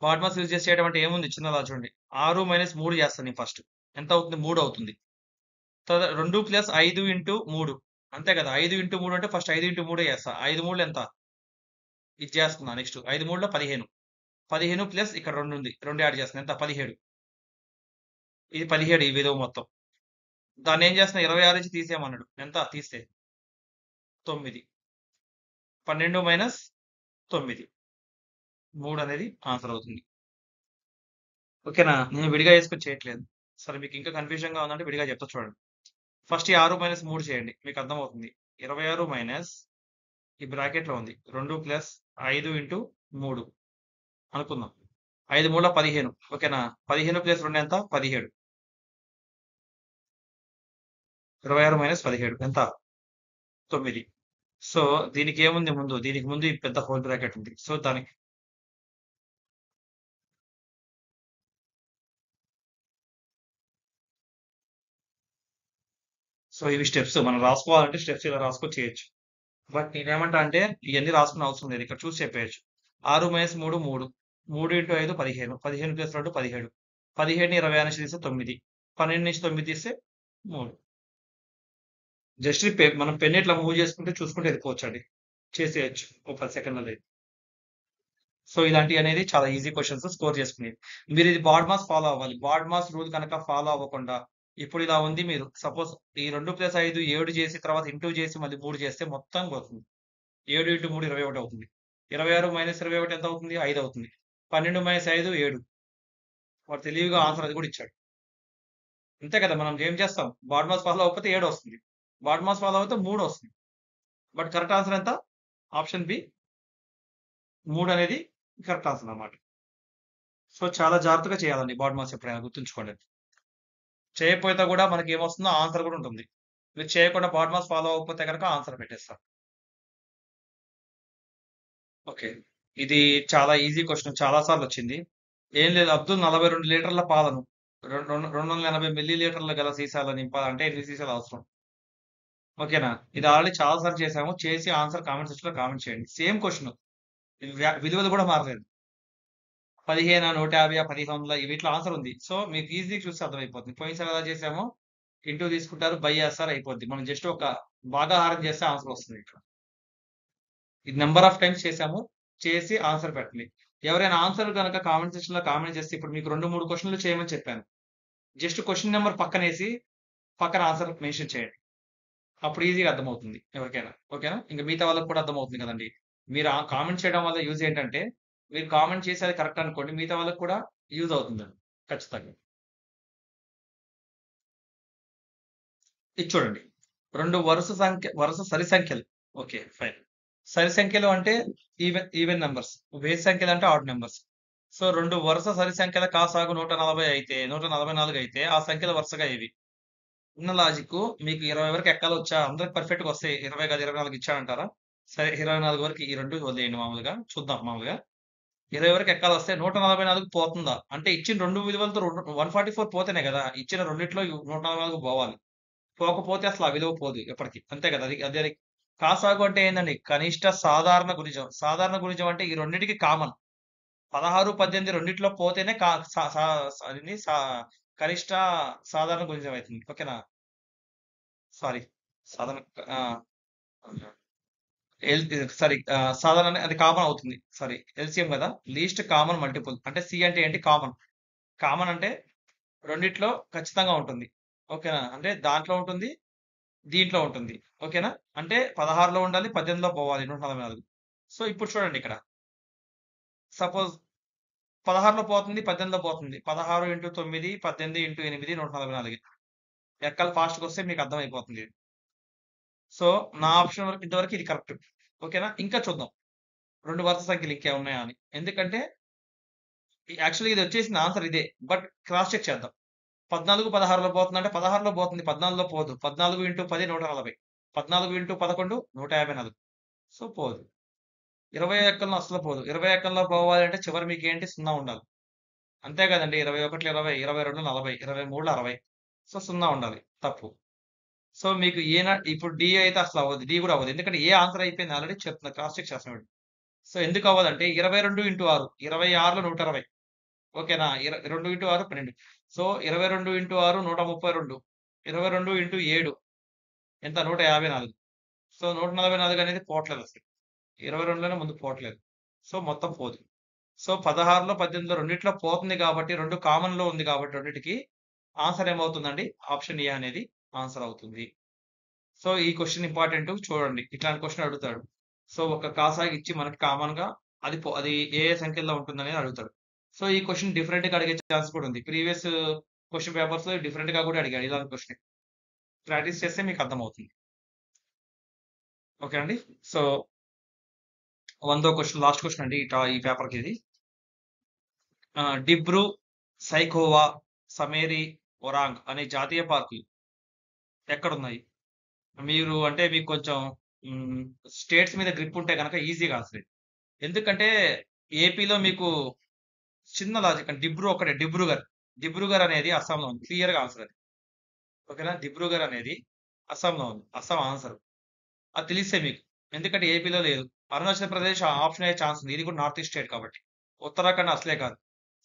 బాడ్మాస్ యూజ్ చేసి చేయడం అంటే ఏముంది చిన్నదా చూడండి. 6 - 3 చేస్తాను నేను ఫస్ట్. ఎంత అవుతుంది? 3 అవుతుంది. తర్వాత 2 + 5 × 3 అంతే కదా. 5 × 3 అంటే ఫస్ట్ 5 × 3 చేస్తా. 5 3 ఎంత? ఇది చేస్తున్నా. నెక్స్ట్ 5 3 15. 15 ప్లస్ ఇక్కడ 2 ఉంది. 2 యాడ్ చేస్తున్నా. ఎంత? 17. ఇది 17 ఈ విలువ మొత్తం. దాన్ని ఏం చేస్తున్నా 26 నుంచి తీసేయమన్నాడు. ఎంత తీస్తే? 9. 12 - 9. 3 అనేది ఆన్సర్ అవుతుంది. ఓకేనా? నేను విడిగా చేసుకొని చేయట్లేదు. సరే మీకు ఇంకా కన్‌ఫ్యూజన్‌గా ఉందంటే విడిగా చెప్తా చూడండి. ఫస్ట్ ఈ 6 - 3 చేయండి. మీకు అర్థమవుతుంది. 26 మైనస్ ఈ బ్రాకెట్‌లో ఉంది. 2 ప్లస్ 5 ఇంటూ 3 అనుకుందాం. 5 మూల 15 ఓకేనా? 15 ప్లస్ 2 ఎంత? 17. 26 మైనస్ 17 ఎంత? 9. సో, దీనికేముంది ముందు? దీనికి ముందు ఈ పెద్ద హోల్ బ్రాకెట్ ఉంది. సో, దానికి ఇవి స్టెప్స్. మనం రాసుకోవాలంటే స్టెప్స్ ఇలా రాసుకొని చేయొచ్చు. బట్ నేనేమంటా అంటే ఇయన్నీ రాసుకునే అవసరం లేదు. ఇక్కడ చూసి చెప్పేయొచ్చు. 6 - 3 3. 3 ఇంటూ 5 15. 15 ప్లస్ 2 17. 17ని 20 నుంచి తీస్తే 9. 12 నుంచి 9 తీస్తే 3. జస్ట్ మనం పెన్ ఇట్లా మూవ్ చేసుకుంటే చూసుకుంటూ వెళ్ళిపోవచ్చండి. చేసేయొచ్చు. ఓ 10 సెకండ్లలో. సో, ఇలాంటియనేది చాలా ఈజీ క్వెషన్స్ స్కోర్ చేసుకునేవి. మీరిది బాడ్ మాస్ ఫాలో అవ్వాలి. బాడ్ మాస్ రూల్ కనుక ఫాలో అవ్వకుండా, ఇప్పుడు ఇలా ఉంది మీరు సపోజ్ ఈ 2 + 5 7 చేసి తర్వాత ఇంటూ చేసి మళ్ళీ 3 చేస్తే మొత్తం పోతుంది. 7 ఇంటూ 3 21 అవుతుంది. 26 - 21 ఎంత అవుతుంది? 5 అవుతుంది. 12 - 5 7. వాడు తెలివిగా ఆన్సర్ అది కూడా ఇచ్చాడు. అంతే కదా! మనం ఏం చేస్తాం? బాడ్ మాస్ ఫాలో అవ్వకపోతే 7 వస్తుంది. బాడ్ మాస్ ఫాలో అవుతే 3 వస్తుంది. బట్ కరెక్ట్ ఆన్సర్ ఎంత? ఆప్షన్ బి 3 అనేది కరెక్ట్ ఆన్సర్ అన్నమాట. సో, చాలా జాగ్రత్తగా చేయాలండి బాడ్ మాస్ ఎప్పుడైనా గుర్తుంచుకోండి. చేయకపోతే కూడా మనకేమొస్తుందో ఆన్సర్ కూడా ఉంటుంది. మీరు చేయకుండా బాడ్ మాస్ ఫాలో అవ్వకపోతే గనక ఆన్సర్ పెట్టేస్తారు. ఓకే. ఇది చాలా ఈజీ క్వెషన్. చాలా సార్లొచ్చింది. ఏం లేదు. అబ్దుల్ 42 లీటర్ల పాలను 280 మిల్లీ లీటర్ల గల సీసాలో నింపాలంటే ఎన్ని సీసాలు అవసరం? ఓకేనా? ఇది ఆల్రెడీ చాలా సార్లు చేసాము. చేసి ఆన్సర్ కామెంట్ సెక్షన్‌లో కామెంట్ చేయండి. Same question. విలువలు కూడా మారలేదు. 15, 150, 1500 వీటిలో ఆన్సర్ ఉంది. సో, మీకు ఈజీగా చూస్తే అర్థమైపోతుంది. పోయినసారి ఎలా చేసామో ఇంటూ తీసుకుంటారు, బై చేస్తారు అయిపోద్ది. మనం జస్ట్ ఒక భాగాహారం చేస్తే ఆన్సర్ వస్తుంది ఇక్కడ. ఇది నంబర్ ఆఫ్ టైమ్స్ చేసాము. చేసి ఆన్సర్ పెట్టండి. ఎవరైనా ఆన్సర్ గనక కామెంట్ సెక్షన్‌లో కామెంట్ చేస్తే ఇప్పుడు మీకు 2, 3 క్వెషన్‌లు చేయమని చెప్పాను. జస్ట్ క్వెషన్ నంబర్ పక్కనేసి పక్కన ఆన్సర్ మెన్షన్ చేయండి. అప్పుడు ఈజీగా అర్థమవుతుంది ఎవరికైనా. ఓకేనా? ఇంక మిగతా వాళ్ళకి కూడా అర్థమవుతుంది కదండీ. మీరు కామెంట్ చేయడం వల్ల యూజ్ ఏంటంటే, మీరు కామెంట్ చేసి అది కరెక్ట్ అనుకోండి. మిగతా వాళ్ళకి కూడా యూజ్ అవుతుందండి. ఖచ్చితంగా. ఇది చూడండి. 2 వరుస సరి సంఖ్యలు. ఓకే. ఫైన్. సరి సంఖ్యలు అంటే ఈవెన్ నంబర్స్. బేసి సంఖ్యలు అంటే ఆడ్ నంబర్స్. సో, 2 వరుస సరి సంఖ్యల కాసాగు 140 అయితే 144 అయితే ఆ సంఖ్యల వరుసగా ఇవి. ఉన్న లాజిక్కు మీకు 20 వరకు ఎక్కాలొచ్చా? అందరికి పర్ఫెక్ట్‌గా వస్తాయి. 20 కాదు 24 ఇచ్చాడంటారా? సరే 24 వరకు ఈ 2 వదిలేయండి మామూలుగా. చూద్దాం మామూలుగా. 20 వరకు ఎక్కాలొస్తే 144 పోతుందా? అంటే ఇచ్చిన 2 విలువలతో 144 పోతేనే గదా! ఇచ్చిన రెండిట్లో 144 పోవాలి. పోకపోతే అసలు ఆ విలువ పోదు ఎప్పటికి. అంతే కదా! అది కాసాగు అంటే ఏందండి? కనిష్ట సాధారణ గుణిజం. సాధారణ గుణిజం అంటే ఈ రెండిటికి కామన్. 16, 18 రెండిట్లో పోతేనే కా సా సా అదేంది కనిష్ట సాధారణ గుణిజం అయితుంది. ఓకేనా? సారీ. సాధారణ ఆ! సారీ సాధారణ అది కామన్ అవుతుంది. సారీ ఎల్‌సీఎం గదా! Least common multiple. అంటే సి అంటే ఏంటి? కామన్. కామన్ అంటే రెండిట్లో ఖచ్చితంగా ఉంటుంది. ఓకేనా? అంటే దాంట్లో ఉంటుంది. దీంట్లో ఉంటుంది. ఓకేనా? అంటే 16లో ఉండాలి. 18లో పోవాలి 144. సో, ఇప్పుడు చూడండి ఇక్కడ. సపోజ్ 16లో పోతుంది. 18లో పోతుంది. 16 ఇంటూ 9, 18 ఇంటూ 8 144. లెక్కలు ఫాస్ట్‌గొస్తే మీకు అర్థమైపోతుంది. సో, నా ఆప్షన్ వరకు ఇంతవరకు ఇది కరెక్ట్. ఓకేనా? ఇంకా చూద్దాం. 2 వరుస సంఖ్యలు ఇంకేమున్నాయా అని. ఎందుకంటే యాక్చువల్‌గా ఇదొచ్చేసింది ఆన్సర్ ఇదే. బట్ క్రాస్ చెక్ చేద్దాం. 14, 16లో పోతుందంటే 16లో పోతుంది. 14లో పోదు. 14 ఇంటూ 10 140. 14 ఇంటూ 11 154. సో, పోదు. 20 ఎక్కల్లో అస్సలు పోదు. 20 ఎక్కల్లో పోవాలంటే చివరి మీకేంటి 0 ఉండాలి. అంతే కదండీ! 21 20, 22 40, 23 60. సో, 0 ఉండాలి. తప్పు. సో, మీకు ఇప్పుడు డి అయితే అసలు అవ్వదు. డి కూడా అవ్వదు. ఎందుకంటే ఏ ఆన్సర్ అయిపోయింది ఆల్రెడీ చెప్తున్నా. క్రాస్ చెక్ చేస్తున్నాడు. సో, ఎందుకు అవ్వదంటే 22 ఇంటూ 6 26లో 120. ఓకేనా? 2 ఇంటూ 6 12. So, 22 into 6 132. 22 ఇంటూ 7 ఎంత? 154. సో, 144 అనేది పోవట్లేదసలు. 22లోనే ముందుకు పోవట్లేదు. సో, మొత్తం పోదు. సో, 16లో, 18లో రెండిట్లో పోతుంది కాబట్టి 2 కామన్‌లో ఉంది కాబట్టి రెండిటికి ఆన్సర్ ఏమవుతుందండి? ఆప్షన్ ఏ అనేది ఆన్సర్ అవుతుంది. సో, ఈ క్వెషన్ ఇంపార్టెంట్ చూడండి. ఇట్లాంటి క్వెషన్ అడుగుతాడు. సో, ఒక కాసాగిచ్చి మనకి కామన్‌గా అది ఏ ఏ సంఖ్యల్లో ఉంటుందనేది అడుగుతాడు. సో ఈ క్వశ్చన్ డిఫరెంట్‌గా అడిగే ఛాన్స్ కూడా ఉంది. ప్రీవియస్ క్వశ్చన్ పేపర్స్‌లో డిఫరెంట్‌గా కూడా అడిగాడు ఇలాంటి క్వశ్చన్. ప్రాక్టీస్ చేస్తే మీకు అర్థమవుతుంది. ఓకే అండి. సో 100వ క్వశ్చన్ లాస్ట్ క్వశ్చన్ అండి ఈ పేపర్‌కి ఇది. డిబ్రూ సైఖోవా, సమేరి, ఒరాంగ్ అనే జాతీయ పార్కులు ఎక్కడున్నాయి? మీరు అంటే మీకు కొంచెం హ్మ్, స్టేట్స్ మీద గ్రిప్ ఉంటే గనక ఈజీగా ఆన్సర్ ఇది. ఎందుకంటే ఏపీలో మీకు చిన్న లాజిక్ అండి. డిబ్రూగర్ అనేది అస్సాంలో ఉంది. క్లియర్‌గా ఆన్సర్ అది. ఓకేనా? డిబ్రూగర్ అనేది అస్సాంలో ఉంది. అస్సాం ఆన్సర్. అది తెలిస్తే మీకు. ఎందుకంటే ఏపీలో లేదు. అరుణాచల్ ప్రదేశ్ ఆప్షన్ అయ్యే ఛాన్స్ ఉంది. ఇది కూడా నార్త్ ఈస్ట్ స్టేట్ కాబట్టి. ఉత్తరాఖండ్ అసలే కాదు.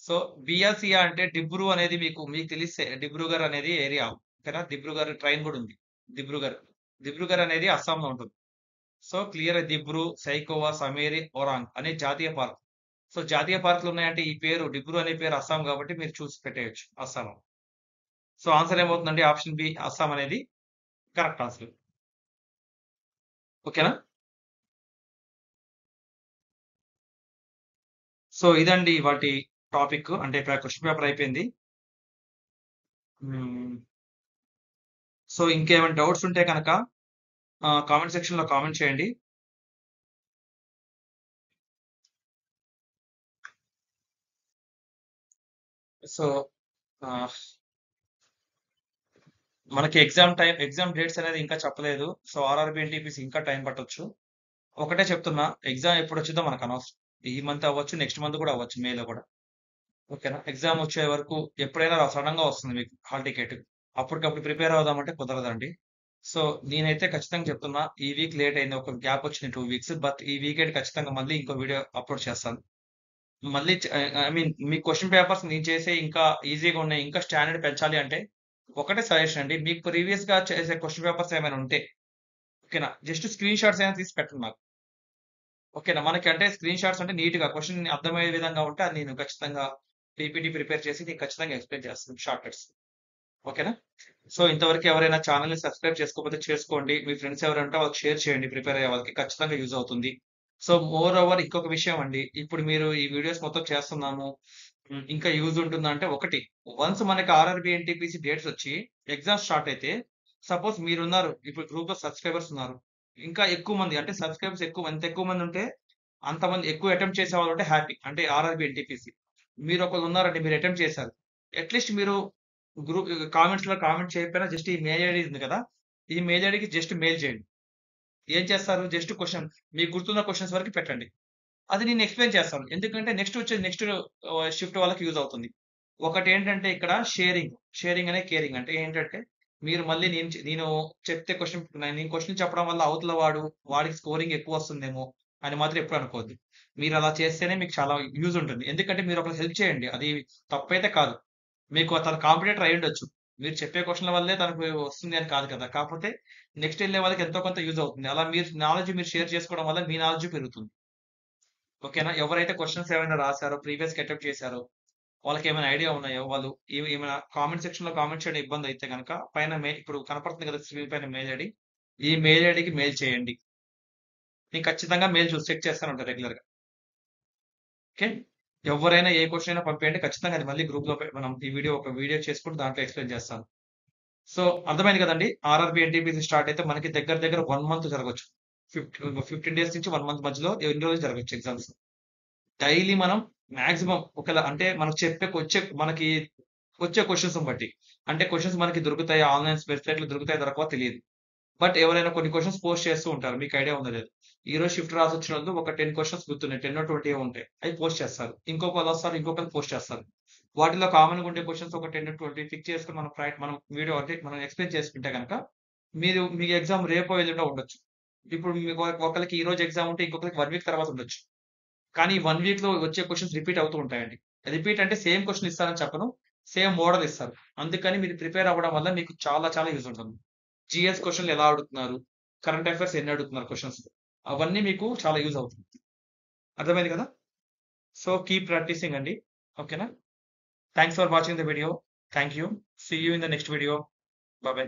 సో బిఆర్‌సియా అంటే అనేది మీకు తెలిస్తే డిబ్రూగర్ అనేది ఏరియా. ఓకేనా? డిబ్రూగర్ ట్రైన్ కూడా ఉంది. డిబ్రూగర్. డిబ్రూగర్ అనేది అస్సాంలో ఉంటుంది. సో క్లియర్ దిబ్రూ, సైఖోవా, సమేరి, ఒరాంగ్ అనే జాతీయ పార్క్. సో జాతీయ పార్కులు ఉన్నాయంటే ఈ పేరు డిబ్రూ అనే పేరు అస్సాం కాబట్టి మీరు చూసి పెట్టేయొచ్చు అస్సాం. సో ఆన్సర్ ఏమవుతుందండి? ఆప్షన్ బి అస్సాం అనేది కరెక్ట్ ఆన్సర్. ఓకేనా? సో ఇదండి వాటి టాపిక్. అంటే క్వశ్చన్ పేపర్ అయిపోయింది. సో ఇంకేమైనా డౌట్స్ ఉంటే కనుక కామెంట్ సెక్షన్ లో కామెంట్ చేయండి. సో మనకి ఎగ్జామ్ డేట్స్ అనేది ఇంకా చెప్పలేదు. సో ఆర్ఆర్బి ఎన్టీపీసీ ఇంకా టైం పట్టొచ్చు. ఒకటే చెప్తున్నా, ఎగ్జామ్ ఎప్పుడు వచ్చిందో మనకు అనవసరం. ఈ మంత్ అవ్వచ్చు, నెక్స్ట్ మంత్ కూడా అవ్వచ్చు, మేలో కూడా. ఓకేనా? ఎగ్జామ్ వచ్చే వరకు ఎప్పుడైనా సడన్ గా వస్తుంది మీకు హాల్ టికెట్. అప్పటికప్పుడు ప్రిపేర్ అవుదామంటే కుదరదండి. సో నేనైతే ఖచ్చితంగా చెప్తున్నా, ఈ వీక్ లేట్ అయింది. ఒక గ్యాప్ వచ్చింది 2 వీక్స్. బట్ ఈ వీకెండ్ ఖచ్చితంగా మళ్ళీ ఇంకో వీడియో అప్లోడ్ చేస్తాను. మళ్ళీ I mean me question papers నేను చేసే ఇంకా ఈజీగా ఉన్నాయి. ఇంకా స్టాండర్డ్ పెంచాలి అంటే ఒకటే సజెషన్ అండి. మీకు ప్రీవియస్ గా చేసే క్వశ్చన్ పేపర్స్ ఏమైనా ఉంటే ఓకేనా? జస్ట్ స్క్రీన్ షాట్స్ అయినా తీసి పెట్టండి నాకు. ఓకేనా? మనకి అంటే స్క్రీన్ షాట్స్ అంటే నీట్‌గా క్వెషన్ అర్థమయ్యే విధంగా ఉంటే అది నేను ఖచ్చితంగా పీపీటీ ప్రిపేర్ చేసి నీకు ఖచ్చితంగా ఎక్స్‌ప్లెయిన్ చేస్తాను షార్ట్ కట్స్. ఓకేనా? సో ఇంతవరకు ఎవరైనా ఛానెల్‌ని సబ్స్క్రైబ్ చేసుకోకపోతే చేసుకోండి. మీ ఫ్రెండ్స్ ఎవరైనా ఉంటే వాళ్ళకి షేర్ చేయండి. ప్రిపేర్ అయ్యే వాళ్ళకి ఖచ్చితంగా యూజ్ అవుతుంది. సో మోర్ ఓవర్ ఇంకొక విషయం అండి. ఇప్పుడు మీరు ఈ వీడియోస్ మొత్తం చేస్తున్నాము. ఇంకా యూజ్ ఉంటుందంటే ఒకటి వన్స్ మనకి ఆర్ఆర్‌బీ, ఎన్‌టీపీసీ డేట్స్ వచ్చి ఎగ్జామ్స్ స్టార్ట్ అయితే సపోజ్ మీరున్నారు. ఇప్పుడు గ్రూప్‌లో సబ్స్క్రైబర్స్ ఉన్నారు. ఇంకా ఎక్కువ మంది అంటే సబ్స్క్రైబర్స్ ఎంత ఎక్కువ మంది ఉంటే అంతమంది ఎక్కువ అటెంప్ట్ చేసేవాళ్ళు ఉంటే హ్యాపీ. అంటే ఆర్ఆర్‌బీ, ఎన్‌టీపీసీ. మీరొకళ్ళు ఉన్నారండి. మీరు అటెంప్ట్ చేశారు. అట్‌లీస్ట్ మీరు కామెంట్స్‌లో కామెంట్ చేయకపోయినా జస్ట్ ఈ మెయిల్ ఐడీ ఉంది కదా! ఈ మెయిల్ ఐడీకి జస్ట్ మెయిల్ చేయండి. ఏం చేస్తారు? జస్ట్ క్వెషన్ మీకు గుర్తున్న క్వెషన్స్ వరకు పెట్టండి. అది నేను ఎక్స్‌ప్లెయిన్ చేస్తాను. ఎందుకంటే నెక్స్ట్ షిఫ్ట్ వాళ్ళకి యూజ్ అవుతుంది. ఒకటేంటంటే ఇక్కడ షేరింగ్ అనే కేరింగ్. అంటే ఏంటంటే మీరు మళ్ళీ నేను చెప్తే నేను క్వెషన్ చెప్పడం వల్ల అవతల వాడికి స్కోరింగ్ ఎక్కువొస్తుందేమో అని మాత్రం ఎప్పుడు అనుకోవద్దు. మీరలా చేస్తేనే మీకు చాలా యూజ్ ఉంటుంది. ఎందుకంటే మీరు ఒకళ్ళకి హెల్ప్ చేయండి. అది తప్పైతే కాదు. మీకు తను కాంపిటీటర్ అయ్యుండొచ్చు. మీరు చెప్పే క్వెషన్‌ల వల్లే తనకు వస్తుంది అని కాదు కదా! కాకపోతే నెక్స్ట్ ఎళ్ళే వాళ్ళకి ఎంతో కొంత యూజ్ అవుతుంది. అలా మీరు షేర్ చేసుకోవడం వల్ల మీ నాలెడ్జ్ పెరుగుతుంది. ఓకేనా? ఎవరైతే క్వెషన్స్ ఏమైనా రాసారో, ప్రీవియస్‌గా అటెంప్ట్ చేసారో, వాళ్ళకేమైనా ఐడియా ఉన్నాయో, వాళ్ళు ఏమైనా కామెంట్ సెక్షన్‌లో కామెంట్ చేయడం ఇబ్బందయితే గనక పైన ఇప్పుడు కనపడుతుంది కదా! స్క్రీన్ పైన మెయిల్ ఐడీ. ఈ మెయిల్ ఐడీకి మెయిల్ చేయండి. నేను ఖచ్చితంగా మెయిల్ చూసి చెక్ చేస్తానే ఉంటా రెగ్యులర్‌గా. ఓకే. ఎవ్వరైనా ఏ క్వెషన్ అయినా పంపియండి. ఖచ్చితంగా అది మళ్ళీ గ్రూప్‌లో మనం ఒక వీడియో చేసుకొని దాంట్లో ఎక్స్‌ప్లెయిన్ చేస్తాను. సో అర్థమైంది కదండీ! ఆర్ఆర్‌బీ, ఎన్‌టీపీసీ స్టార్ట్ అయితే మనకి దగ్గర దగ్గర 1 మంత్ జరగొచ్చు. 15 డేస్ నుంచి 1 మంత్ మధ్యలో ఎన్ని రోజులు జరగొచ్చు ఎగ్జామ్స్. డైలీ మనం మాక్సిమం అంటే మనకు మనకి వచ్చే క్వెషన్స్‌ని బట్టి. అంటే క్వెషన్స్ మనకి దొరుకుతాయి ఆన్‌లైన్ వెబ్‌సైట్‌లో దొరుకుతాయో దొరకవో తెలీదు. బట్ ఎవరైనా కొన్ని క్వెషన్స్ పోస్ట్ చేస్తూ ఉంటారు. మీకు ఐడియా ఉందో లేదో. ఈరోజు షిఫ్ట్ రాసొచ్చినోళ్ళు ఒక 10 క్వెషన్స్ గుర్తున్నాయి. 10 20 ఉంటాయి. అవి పోస్ట్ చేస్తారు. ఇంకొకళ్ళొస్తారు. ఇంకొకళ్ళు పోస్ట్ చేస్తారు. వాటిలో కామన్‌గా ఉండే క్వెషన్స్ ఒక 10, 20 పిక్ చేసుకొని మనం వీడియో అంటే మనం ఎక్స్‌ప్లెయిన్ చేసుకుంటే గనక మీ ఎగ్జామ్ రేపో ఎల్లుండో ఉండొచ్చు. ఇప్పుడు మీకు ఒకళ్ళకి ఈ రోజు ఎగ్జామ్ ఉంటే ఇంకొకళ్ళకి 1 వీక్ తర్వాత ఉండొచ్చు. కానీ 1 వీక్‌లో వచ్చే క్వెషన్స్ రిపీట్ అవుతూ ఉంటాయండి. రిపీట్ అంటే సేమ్ క్వెషన్ ఇస్తారని చెప్పను. సేమ్ మోడల్ ఇస్తారు. అందుకని మీరు ప్రిపేర్ అవ్వడం వల్ల మీకు చాలా చాలా యూజ్ ఉంటుంది. జీఎస్ క్వెషన్‌లు ఎలా అడుగుతున్నారు? కరెంట్ అఫైర్స్ ఎన్ని అడుగుతున్నారు క్వెషన్స్? అవన్నీ మీకు చాలా యూజ్ అవుతుంది. అర్థమైంది కదా! సో కీప్ ప్రాక్టీసింగ్ అండి. ఓకేనా? Thanks for watching the video. Thank you. See you in the next video. Bye by.